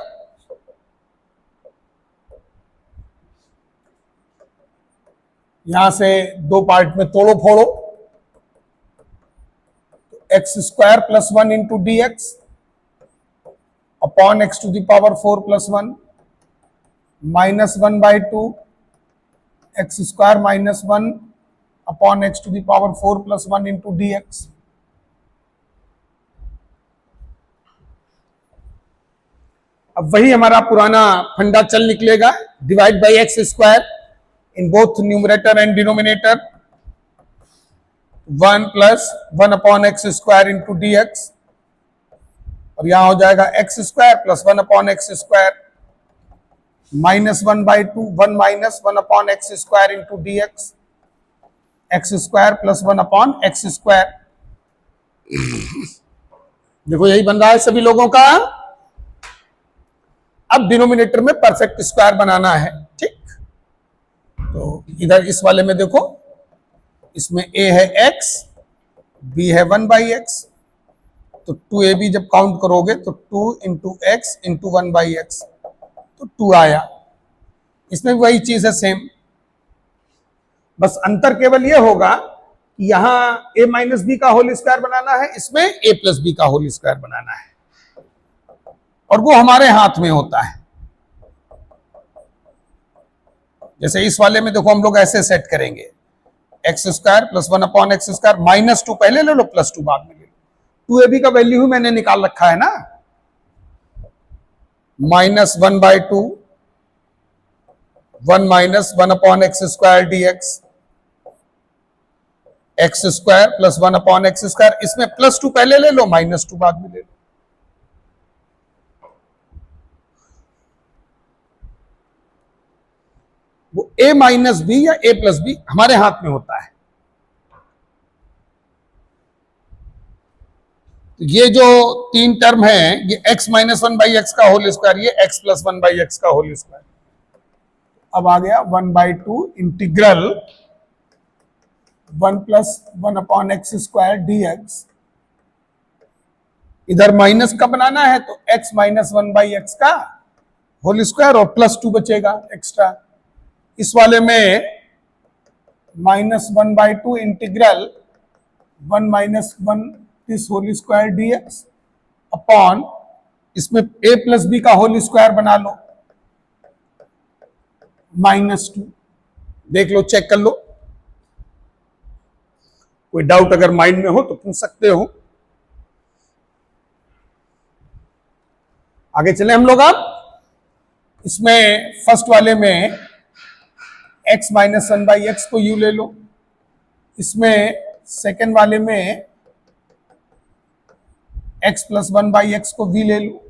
यहां से दो पार्ट में तोड़ो फोड़ो, x square plus 1 into d x upon x to the power 4 plus 1 minus 1/2 x square minus 1 upon x to the power 4 plus 1 into d x. अब वही हमारा पुराना फंडा चल निकलेगा, divide by x square in both numerator and denominator, 1 plus 1 upon x square into d x, और यहां हो जाएगा x square plus 1 upon x square minus 1/2, 1 minus 1 upon x square into d x square plus 1 upon x square. देखो यही बन रहा है सभी लोगों का। अब डिनोमिनेटर में परफेक्ट स्क्वायर बनाना है, ठीक। तो इधर इस वाले में देखो, इसमें a है x, b है 1/x, तो 2ab जब काउंट करोगे तो 2 इंटू एक्स इंटू 1/x, तो 2 आया। इसमें वही चीज है सेम, बस अंतर केवल ये होगा कि यहां a माइनस बी का होल स्क्वायर बनाना है, इसमें a प्लस बी का होल स्क्वायर बनाना है, और वो हमारे हाथ में होता है। जैसे इस वाले में देखो हम लोग ऐसे सेट करेंगे, x square plus 1 upon x square minus 2 पहले ले लो, प्लस 2 बाद में ले लो। 2ab का वैल्यू ही मैंने निकाल रखा है ना, minus 1/2, 1 minus 1 upon x square d x square plus 1 upon x square, इसमें प्लस 2 पहले ले लो, माइनस 2 बाद में ले लो। वो a माइनस बी या a प्लस बी हमारे हाथ में होता है। तो ये जो तीन टर्म है, ये x माइनस 1/x का होल स्क्वायर, ये x प्लस 1/x का होल स्क्वायर। अब आ गया 1/2 integral 1 plus 1 upon x square d x. इधर माइनस का बनाना है तो x माइनस 1/x का होल स्क्वायर और प्लस 2 बचेगा एक्स्ट्रा। इस वाले में minus 1/2 integral 1 minus 1 this whole square d x upon, इसमें a प्लस बी का होल स्क्वायर बना लो, -2। देख लो, चेक कर लो, कोई डाउट अगर माइंड में हो तो पूछ सकते हो। आगे चले हम लोग। अब इसमें फर्स्ट वाले में x माइनस 1/x को u ले लो, इसमें सेकेंड वाले में x प्लस 1/x को v ले लो,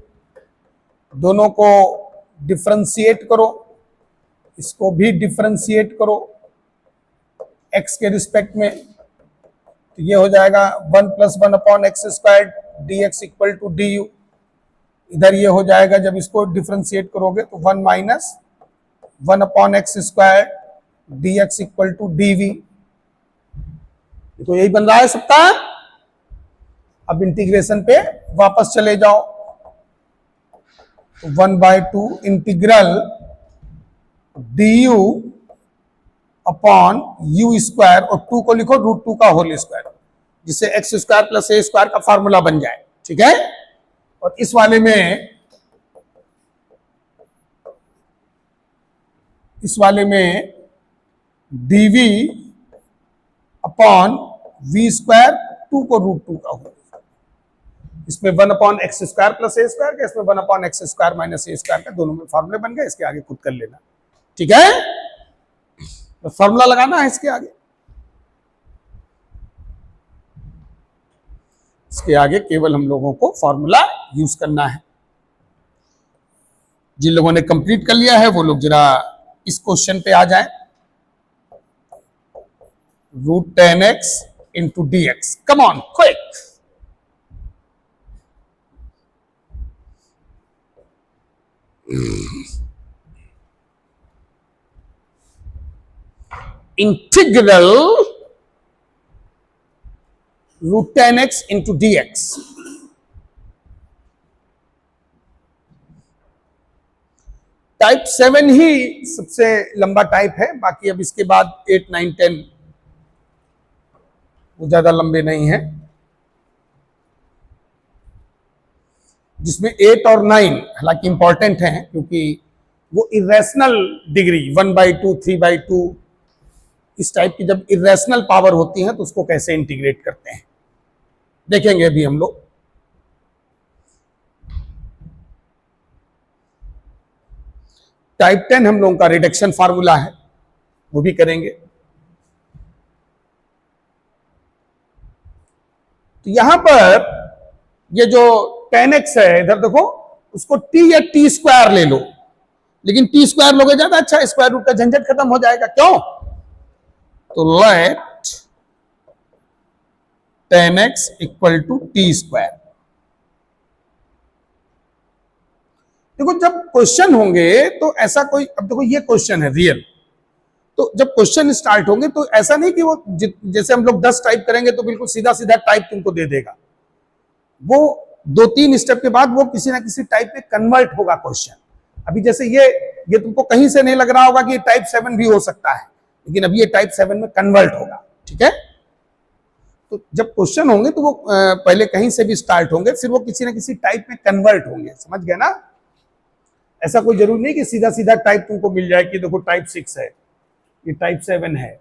दोनों को डिफरेंशिएट करो, इसको भी डिफरेंशिएट करो x के रिस्पेक्ट में, तो ये हो जाएगा 1 plus 1 upon x square d x equal to d u. इधर ये हो जाएगा, जब इसको डिफरेंशिएट करोगे तो 1 minus 1 upon x square d x equal to d v. तो यही बन रहा है सबका। अब इंटीग्रेशन पे वापस चले जाओ, तो 1/2 integral D you upon you square, और 2 को लिखो √2 का होल स्क्वायर, जिससे x square plus a square का फॉर्मूला बन जाए, ठीक है। और इस वाले में dv अपॉन वी स्क्वायर, 2 को √2 का होल, इसमें 1 upon x square plus a square का, इसमें 1 upon x square minus a square का, दोनों में फॉर्मूले बन गए। इसके आगे खुद कर लेना, ठीक है। तो फॉर्मूला लगाना है इसके आगे, इसके आगे केवल हम लोगों को फॉर्मूला यूज करना है। जिन लोगों ने कंप्लीट कर लिया है वो लोग जरा इस क्वेश्चन पे आ जाएं, √10x into d x. Come on quick. Integral √10x into d x. Type 7 ही सबसे लंबा टाइप है, बाकी अब इसके बाद 8, 9, 10 वो ज्यादा लंबे नहीं है। जिसमें 8 और 9 हालांकि इंपॉर्टेंट हैं, क्योंकि वो इरेशनल डिग्री 1/2, 3/2 इस टाइप की जब इरेशनल पावर होती है तो उसको कैसे इंटीग्रेट करते हैं देखेंगे अभी हम लोग। टाइप 10 हम लोगों का रिडक्शन फार्मूला है, वो भी करेंगे। तो यहां पर ये जो 10x है, इधर देखो, उसको t या t स्क्वायर ले लो, लेकिन t स्क्वायर लोगे ज्यादा अच्छा, स्क्वायर रूट का झंझट खत्म हो जाएगा। क्यों? तो let 10x equal to t square. देखो जब क्वेश्चन होंगे तो ऐसा कोई, अब देखो ये क्वेश्चन है रियल, तो जब क्वेश्चन स्टार्ट होंगे तो ऐसा नहीं कि वो जैसे हम लोग 10 टाइप करेंगे तो बिल्कुल सीधा सीधा टाइप तुमको दे देगा। वो 2-3 स्टेप के बाद वो किसी ना किसी टाइप में कन्वर्ट होगा क्वेश्चन। अभी जैसे ये तुमको कहीं से नहीं लग रहा होगा कि ये टाइप 7 भी हो सकता है, लेकिन अभी ये टाइप 7 में कन्वर्ट होगा। ठीक है, तो जब क्वेश्चन होंगे तो वो पहले कहीं से भी स्टार्ट होंगे, फिर वो किसी ना किसी टाइप में कन्वर्ट होंगे। समझ गए ना? ऐसा कोई जरूरी नहीं कि सीधा सीधा टाइप तुमको मिल जाए कि देखो टाइप 6 है, ये टाइप 7 है।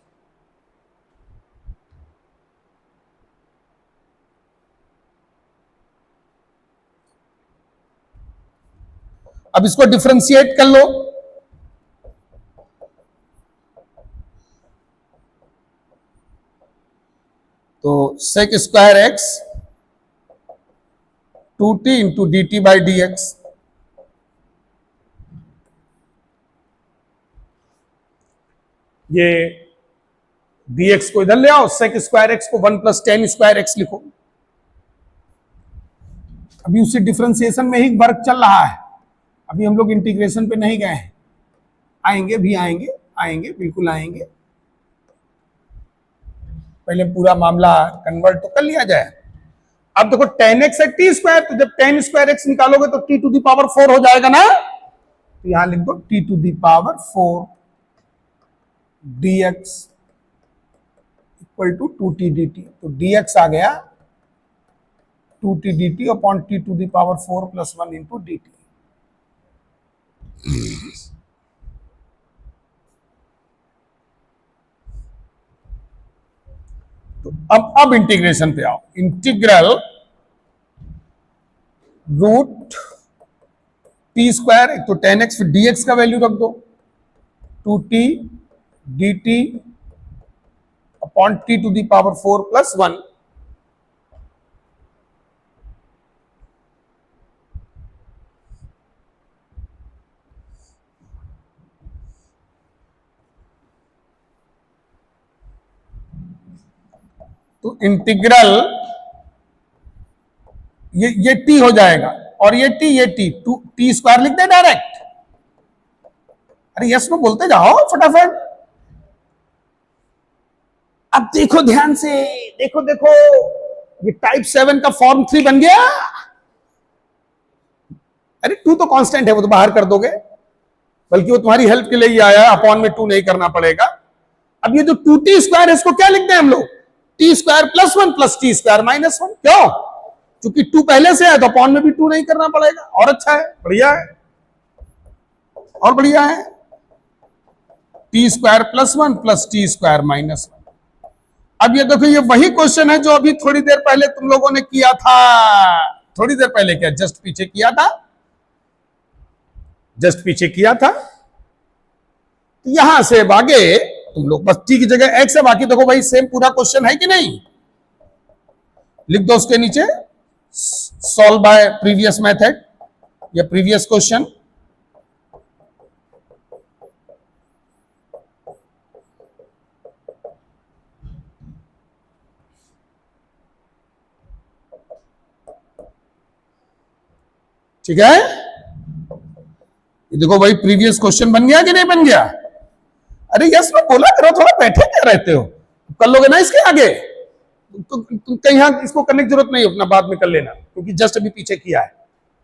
अब इसको डिफरेंशिएट कर लो, तो sec square x 2t into d t by d x, ये dx को इधर ले आओ, सेक स्क्वायर एक्स को 1 प्लस 10 स्क्वायर एक्स लिखो। अभी उसी डिफरेंशिएशन में ही वर्क चल रहा है, अभी हम लोग इंटीग्रेशन पे नहीं गए हैं। आएंगे भी, आएंगे बिल्कुल आएंगे, पहले पूरा मामला कन्वर्ट तो कर लिया जाए। अब देखो 10x है t स्क्वायर, तो जब 10 स्क्वायर x निकालोगे तो t टू दी पावर 4 हो जाएगा ना, तो यहां लिख दो t to the power 4 dx equal to 2t dt। तो dx आ गया 2t dt अपॉन t to the power 4 plus 1 into dt। तो अब इंटीग्रेशन पे आओ, इंटीग्रल रूट टी स्क्वायर, एक तो 10x, फिर dx का वैल्यू रख दो 2t dt अपॉन t to the power 4 plus 1। तो इंटीग्रल ये t हो जाएगा, और ये t 2t स्क्वायर लिख दे डायरेक्ट। अरे यस में बोलते जाओ फटाफट। अब देखो ध्यान से, देखो देखो, ये टाइप 7 का फॉर्म 3 बन गया। अरे 2 तो कांस्टेंट है, वो तो बाहर कर दोगे, बल्कि वो तुम्हारी हेल्प के लिए ही आया है, अपॉन में 2 नहीं करना पड़ेगा। अब ये जो 2t स्क्वायर है इसको क्या लिखते हैं हम लोग? t square plus 1 plus t square minus 1। क्यों? क्योंकि 2 पहले से है तो अपॉन में भी 2 नहीं करना पड़ेगा। और अच्छा है, बढ़िया है, और बढ़िया है। t square plus 1 plus t square minus 1। अब ये देखो, ये वही क्वेश्चन है जो अभी थोड़ी देर पहले तुम लोगों ने किया था। थोड़ी देर पहले क्या, जस्ट पीछे किया था, जस्ट पीछे किया था। यहां से आगे तुम लोग बस t की जगह x है, बाकी देखो भाई सेम पूरा क्वेश्चन है कि नहीं, लिख दो उसके नीचे सॉल्व बाय प्रीवियस मेथड या प्रीवियस क्वेश्चन। ठीक है, ये देखो भाई प्रीवियस क्वेश्चन बन गया कि नहीं बन गया? अरे यस में बोला करो, थोड़ा बैठे क्या रहते हो, कर लोगे ना इसके आगे। तो कहीं यहां इसको करने की जरूरत नहीं, अपना बाद में कर लेना, क्योंकि जस्ट अभी पीछे किया है।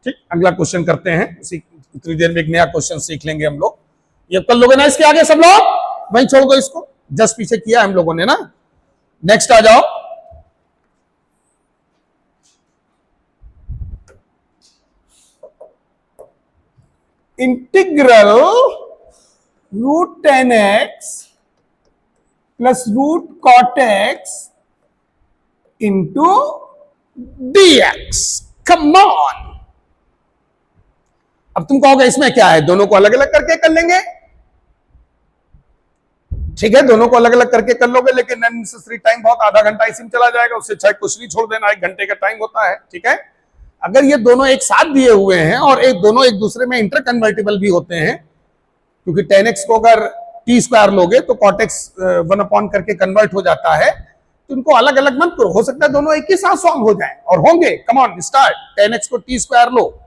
ठीक, अगला क्वेश्चन करते हैं, उसी इतनी देर में एक नया क्वेश्चन सीख लेंगे हम लोग। ये कर लोगे ना इसके आगे सब लोग, वहीं छोड़ दो इसको, जस्ट पीछे किया हम लोगों ने ना। नेक्स्ट आ जाओ, integral root 10x plus root cot x into dx। Come on, अब तुम कहोगे इसमें क्या है, दोनों को अलग अलग करके कर लेंगे। ठीक है, दोनों को अलग अलग करके कर लोगे, लेकिन अननेसेसरी टाइम बहुत, आधा घंटा इसी में चला जाएगा, उससे चाहे कुछ नहीं छोड़ देना, 1 घंटे का टाइम होता है। ठीक है, अगर ये दोनों एक साथ दिए हुए हैं और दोनों एक दूसरे में इंटर कन्वर्टिबल भी होते हैं, क्योंकि 10x को अगर t² लोगे तो cot x 1 करके कन्वर्ट हो जाता है, तो इनको अलग अलग मत करो, हो सकता है दोनों एक ही साथ सॉल्व हो जाए और होंगे। कम ऑन स्टार्ट, 10x को t² low,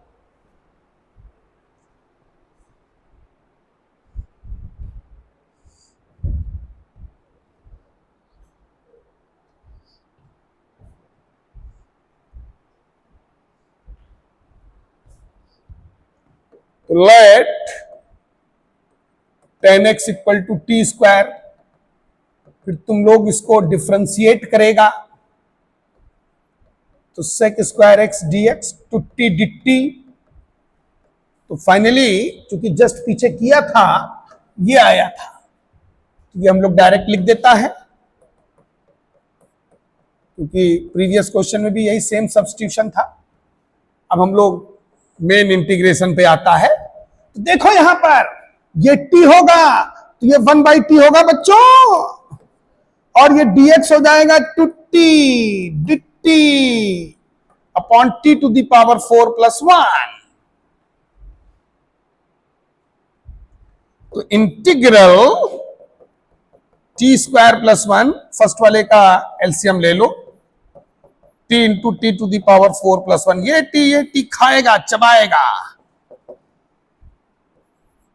late 10x equal to t², फिर तुम लोग इसको डिफरेंशिएट करेगा तो sec² x dx to t dt। तो फाइनली चूंकि जस्ट पीछे किया था ये आया था, तो ये हम लोग डायरेक्ट लिख देता है, क्योंकि प्रीवियस क्वेश्चन में भी यही सेम सब्स्टिट्यूशन था। अब हम लोग मेन इंटीग्रेशन पे आता है, तो देखो यहां पर ये t होगा तो ये 1/t होगा बच्चों, और ये dx हो जाएगा 2t dt अपॉन t टू द पावर 4 + 1। तो इंटीग्रल t² + 1, फर्स्ट वाले का एलसीएम ले लो, t into t to the power 4 + 1। ये t खाएगा, चबाएगा,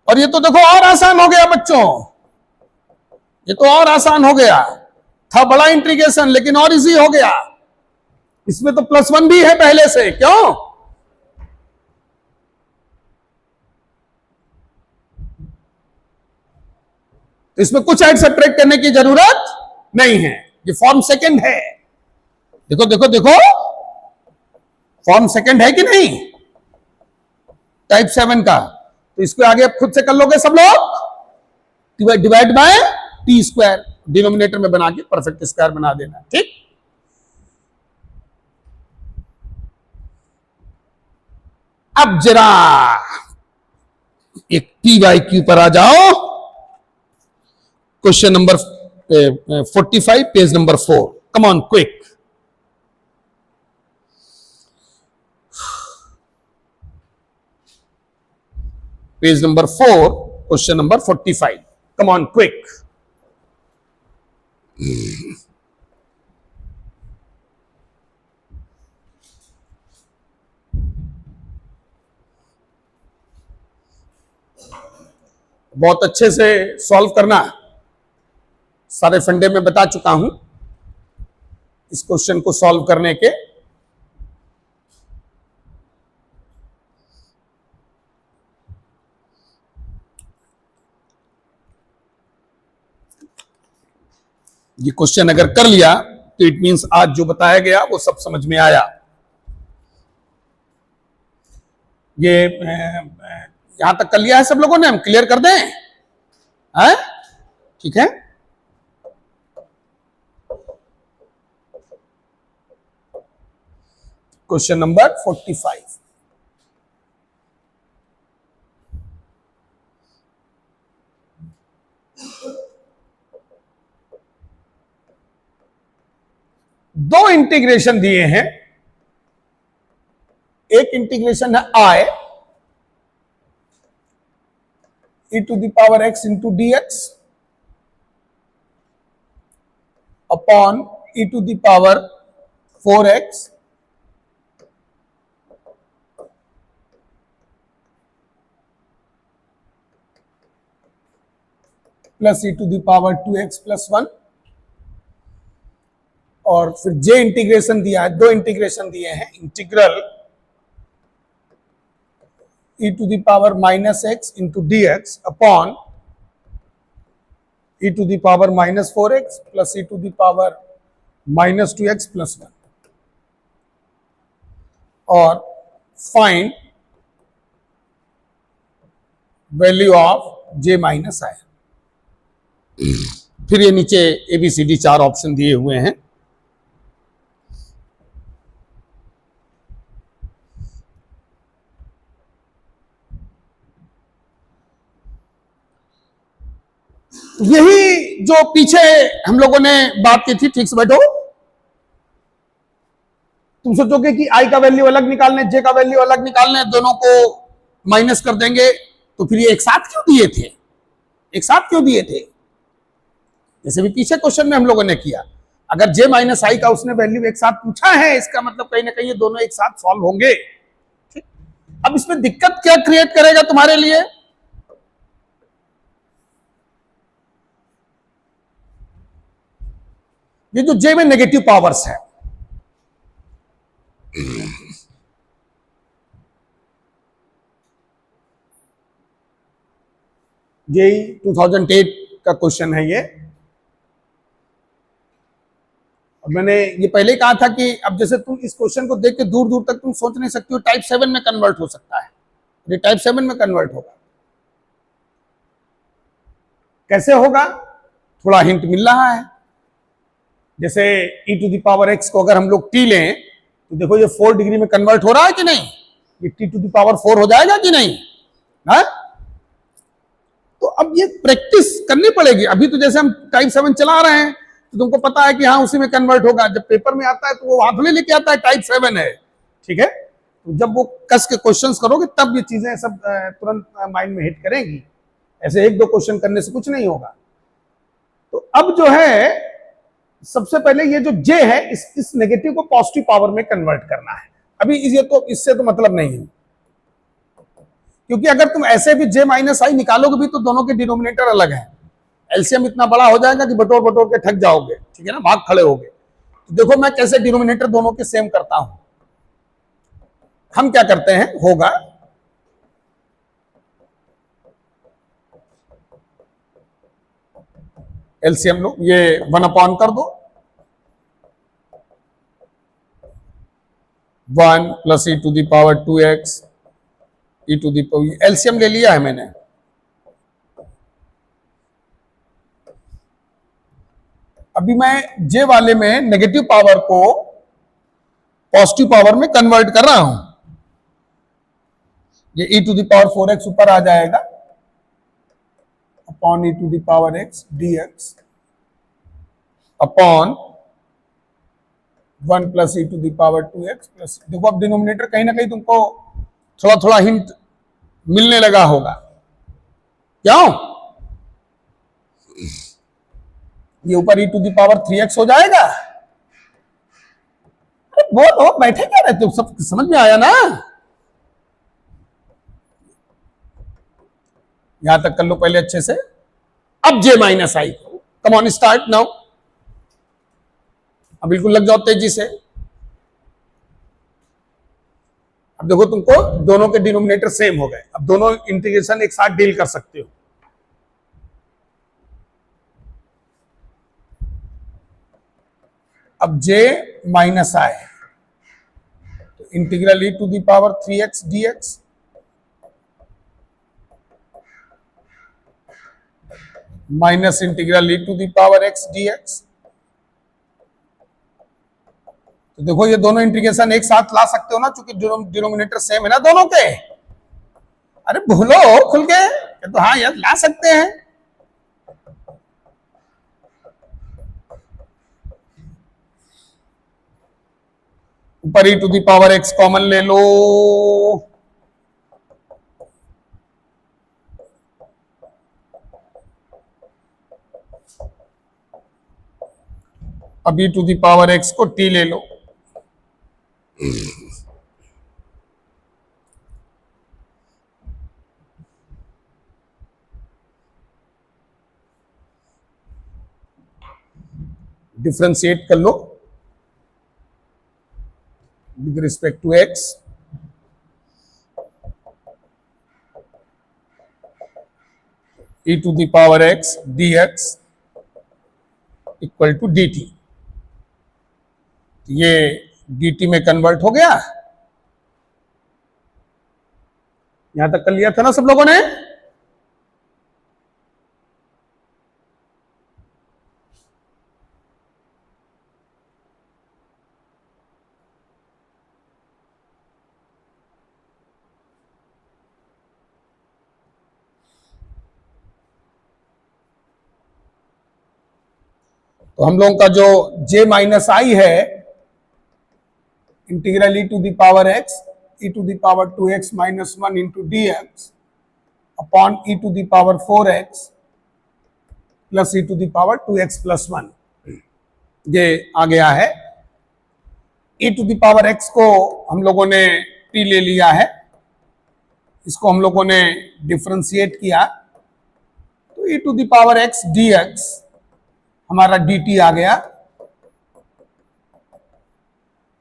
और ये तो देखो और आसान हो गया बच्चों, ये तो और आसान हो गया, था बड़ा इंटीग्रेशन लेकिन और इजी हो गया। इसमें तो +1 भी है पहले से, क्यों? तो इसमें कुछ ऐड सब्ट्रैक्ट करने की जरूरत नहीं है, ये फॉर्म सेकंड है। देखो देखो देखो, फॉर्म सेकंड है कि नहीं टाइप 7 का। तो इसको आगे आप खुद से कर लोगे सब लोग, डिवाइड बाय t², डिनोमिनेटर में बना के परफेक्ट स्क्वायर बना देना। ठीक, अब जरा एक PYQ पर आ जाओ, question number 45, page number 4। Come on quick, page number 4, question number 45। Come on quick. बहुत अच्छे से सॉल्व करना, सारे फंडे में बता चुका हूं इस क्वेश्चन को सॉल्व करने के। ये क्वेश्चन अगर कर लिया तो इट मींस आज जो बताया गया वो सब समझ में आया। ये यहां तक कर लिया है सब लोगों ने, हम क्लियर कर दें? हैं? ठीक है, क्वेश्चन नंबर 45। दो इंटीग्रेशन दिए हैं, एक इंटीग्रेशन है I e to the power x into dx upon e to the power 4x plus e to the power 2x + 1। और फिर j इंटीग्रेशन दिया है, दो इंटीग्रेशन दिए हैं, integral e to the power -x into dx upon e to the power -4x plus e to the power -2x + 1। और find value of j - i। फिर ये नीचे ABCD 4 ऑप्शन दिए हुए हैं। यही जो पीछे हम लोगों ने बात की थी, ठीक से बैठो। तुम सोचोगे कि आई का वैल्यू अलग निकालने, जे का वैल्यू अलग निकालने, दोनों को माइनस कर देंगे, तो फिर ये एक साथ क्यों दिए थे, एक साथ क्यों दिए थे? जैसे भी पीछे क्वेश्चन में हम लोगों ने किया, अगर जे माइनस आई का उसने वैल्यू एक साथ पूछा है, इसका मतलब कहीं ना कहीं ये दोनों एक साथ सॉल्व होंगे। ठीक, अब इसमें दिक्कत क्या क्रिएट करेगा तुम्हारे लिए? ये जो जे में नेगेटिव पावर्स है, जेई 2008 का क्वेश्चन है ये। और मैंने ये पहले ही कहा था कि अब जैसे तुम इस क्वेश्चन को देख के दूर दूर तक तुम सोच नहीं सकती हो, टाइप 7 में कन्वर्ट हो सकता है, ये टाइप 7 में कन्वर्ट होगा। कैसे होगा? थोड़ा हिंट मिल रहा है। जैसे e to the power x को अगर हम लोग t लें, तो देखो ये 4 डिग्री में कन्वर्ट हो रहा है कि नहीं? ये t टू द पावर 4 हो जाएगा कि नहीं? है? तो अब ये प्रैक्टिस करनी पड़ेगी। अभी तो जैसे हम टाइप 7 चला रहे हैं, तो तुमको पता है कि हाँ उसी में कन्वर्ट होगा। जब पेपर में आता है तो वो हाथ में लेके आता है टाइप 7 है, ठीक है। तो जब वो कस के क्वेश्चंस करोगे तब ये चीजें सब तुरंत माइंड में हिट करेंगी। ऐसे एक दो क्वेश्चन करने से कुछ नहीं होगा। तो अब जो है सबसे पहले ये जो जे है, इस नेगेटिव को पॉजिटिव पावर में कन्वर्ट करना है। अभी ये तो इससे तो मतलब नहीं है, क्योंकि अगर तुम ऐसे भी जे माइनस आई निकालोगे भी तो दोनों के डिनोमिनेटर अलग है। एलसीएम इतना बड़ा हो जाएगा कि बटोर बटोर के थक जाओगे, ठीक है ना, भाग खड़े होगे। तो देखो मैं कैसे डिनोमिनेटर दोनों के सेम करता हूं। हम क्या करते हैं, होगा एलसीएम लो, ये 1 अपॉन कर दो, 1 plus e to the power 2x e to the power, LCM ले लिया है मैंने। अभी मैं जे वाले में नेगेटिव पावर को पॉजिटिव पावर में कन्वर्ट कर रहा हूं। ये e to the power 4x ऊपर आ जाएगा upon e to the power x dx upon 1 plus e to the power 2x plus, देखो अब डिनोमिनेटर कहीं ना कहीं तुमको थोड़ा थोड़ा हिंट मिलने लगा होगा। क्यों? ये ऊपर e to the power 3x हो जाएगा। अरे बोलो, बैठे क्या रहते हो, सब समझ में आया ना? यहां तक कर लो पहले अच्छे से। अब J minus I, come on start now. अब बिल्कुल लग जाओ तेजी से। अब देखो तुमको दोनों के डिनोमिनेटर सेम हो गए, अब दोनों इंटीग्रेशन एक साथ डील कर सकते हो। अब जे माइनस आए तो integral e to the power 3x dx minus integral e to the power x dx। तो देखो ये दोनों इंटीग्रेशन एक साथ ला सकते हो ना, क्योंकि डिनोमिनेटर सेम है ना दोनों के। अरे बोलो खुल के, तो हाँ यार ला सकते हैं। ऊपर e to the power x common ले लो, अब e to the power x को t ले लो, डिफ्रेंशिएट कर लो with respect to x। e to the power x dx equal to dt। ये dt में कन्वर्ट हो गया। यहां तक कर लिया था ना सब लोगों ने? तो हम लोगों का जो j माइनस आई है integral e to the power x e to the power 2x minus 1 into d x upon e to the power 4x plus e to the power 2x plus 1, ये आ गया है। e to the power x को हम लोगों ने t ले लिया है, इसको हम लोगों ने डिफरेंशिएट किया तो e to the power x dx हमारा dt आ गया,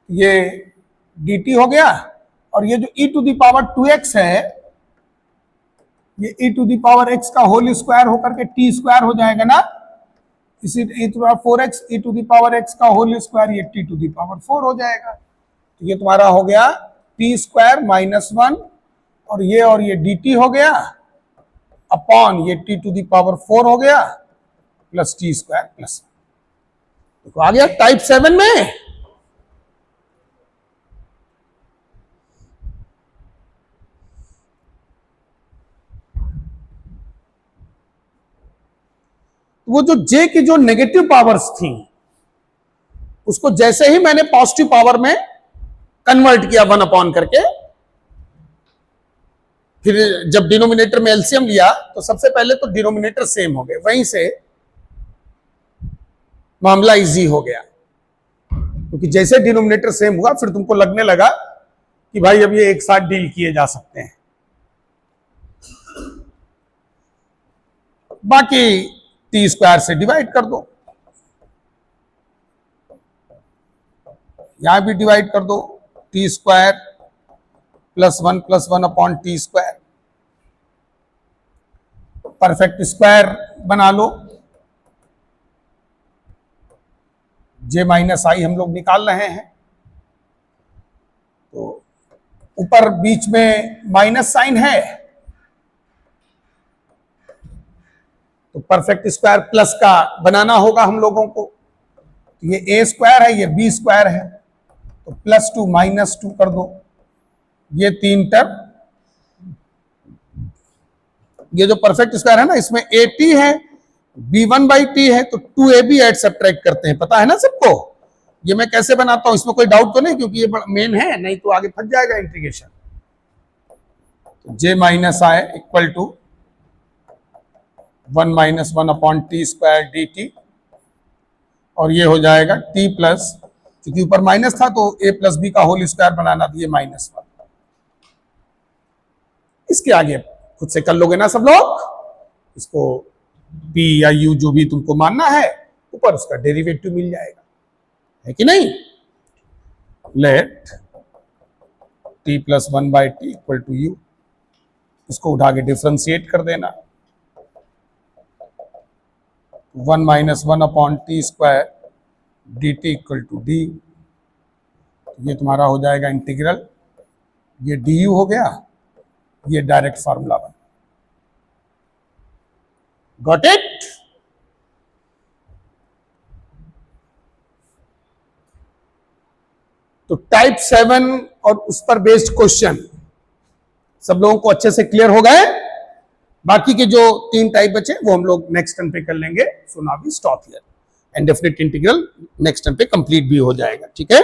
ये dt हो गया। और ये जो e to the power 2x है ये e to the power x का होल स्क्वायर होकर के t स्क्वायर हो जाएगा ना, इसी e to the power 4x e to the power x का होल स्क्वायर ये t टू द पावर 4 हो जाएगा। तो ये तुम्हारा हो गया t स्क्वायर माइनस 1 और ये dt हो गया अपॉन ये t टू द पावर 4 हो गया प्लस t स्क्वायर प्लस, तो आ गया टाइप 7 में। वो जो j की जो नेगेटिव पावर्स थी उसको जैसे ही मैंने पॉजिटिव पावर में कन्वर्ट किया 1 अपॉन करके, फिर जब डिनोमिनेटर में एलसीएम लिया तो सबसे पहले तो डिनोमिनेटर सेम हो गए, वहीं से मामला इजी हो गया, क्योंकि जैसे डिनोमिनेटर सेम हुआ फिर तुमको लगने लगा कि भाई अब ये एक साथ डील किए जा सकते हैं। बाकी टी स्क्वायर से डिवाइड कर दो, यहां भी डिवाइड कर दो, T square plus 1 upon t square, perfect square बना लो। जे माइनस आई हम लोग निकाल रहे हैं तो ऊपर बीच में माइनस साइन है तो परफेक्ट स्क्वायर प्लस का बनाना होगा हम लोगों को। तो ये ए स्क्वायर है, ये बी स्क्वायर है, तो +2 -2 कर दो, ये 3 टर्म। ये जो परफेक्ट स्क्वायर है ना इसमें at है, b1/t है, तो 2ab ऐड सब्ट्रैक्ट करते हैं, पता है ना सबको। ये मैं कैसे बनाता हूं इसमें कोई डाउट तो नहीं, क्योंकि ये मेन है, नहीं तो आगे फंस जाएगा integration. j minus i equal to 1 - 1 upon t square dt, और ये हो जाएगा t प्लस, क्योंकि ऊपर माइनस था तो a प्लस बी का होल स्क्वायर बनाना था, ये -1। इसके आगे खुद से कर लोगे ना सब लोग, इसको p या u जो भी तुमको मानना है ऊपर उसका डेरिवेटिव मिल जाएगा, है कि नहीं। Let t + 1/t equal to u, इसको उठा के डिफरेंशिएट कर देना, 1 - 1 upon t square dt equal to d, ये तुम्हारा हो जाएगा इंटीग्रल, ये du हो गया, ये डायरेक्ट फार्मूला बना। Got it. तो टाइप 7 और उस पर बेस्ड क्वेश्चन सब लोगों को अच्छे से क्लियर हो गए। बाकी के जो 3 टाइप बचे वो हम लोग नेक्स्ट टर्म पे कर लेंगे। So now we stop here and definite integral next term पे कंप्लीट भी हो जाएगा, ठीक है।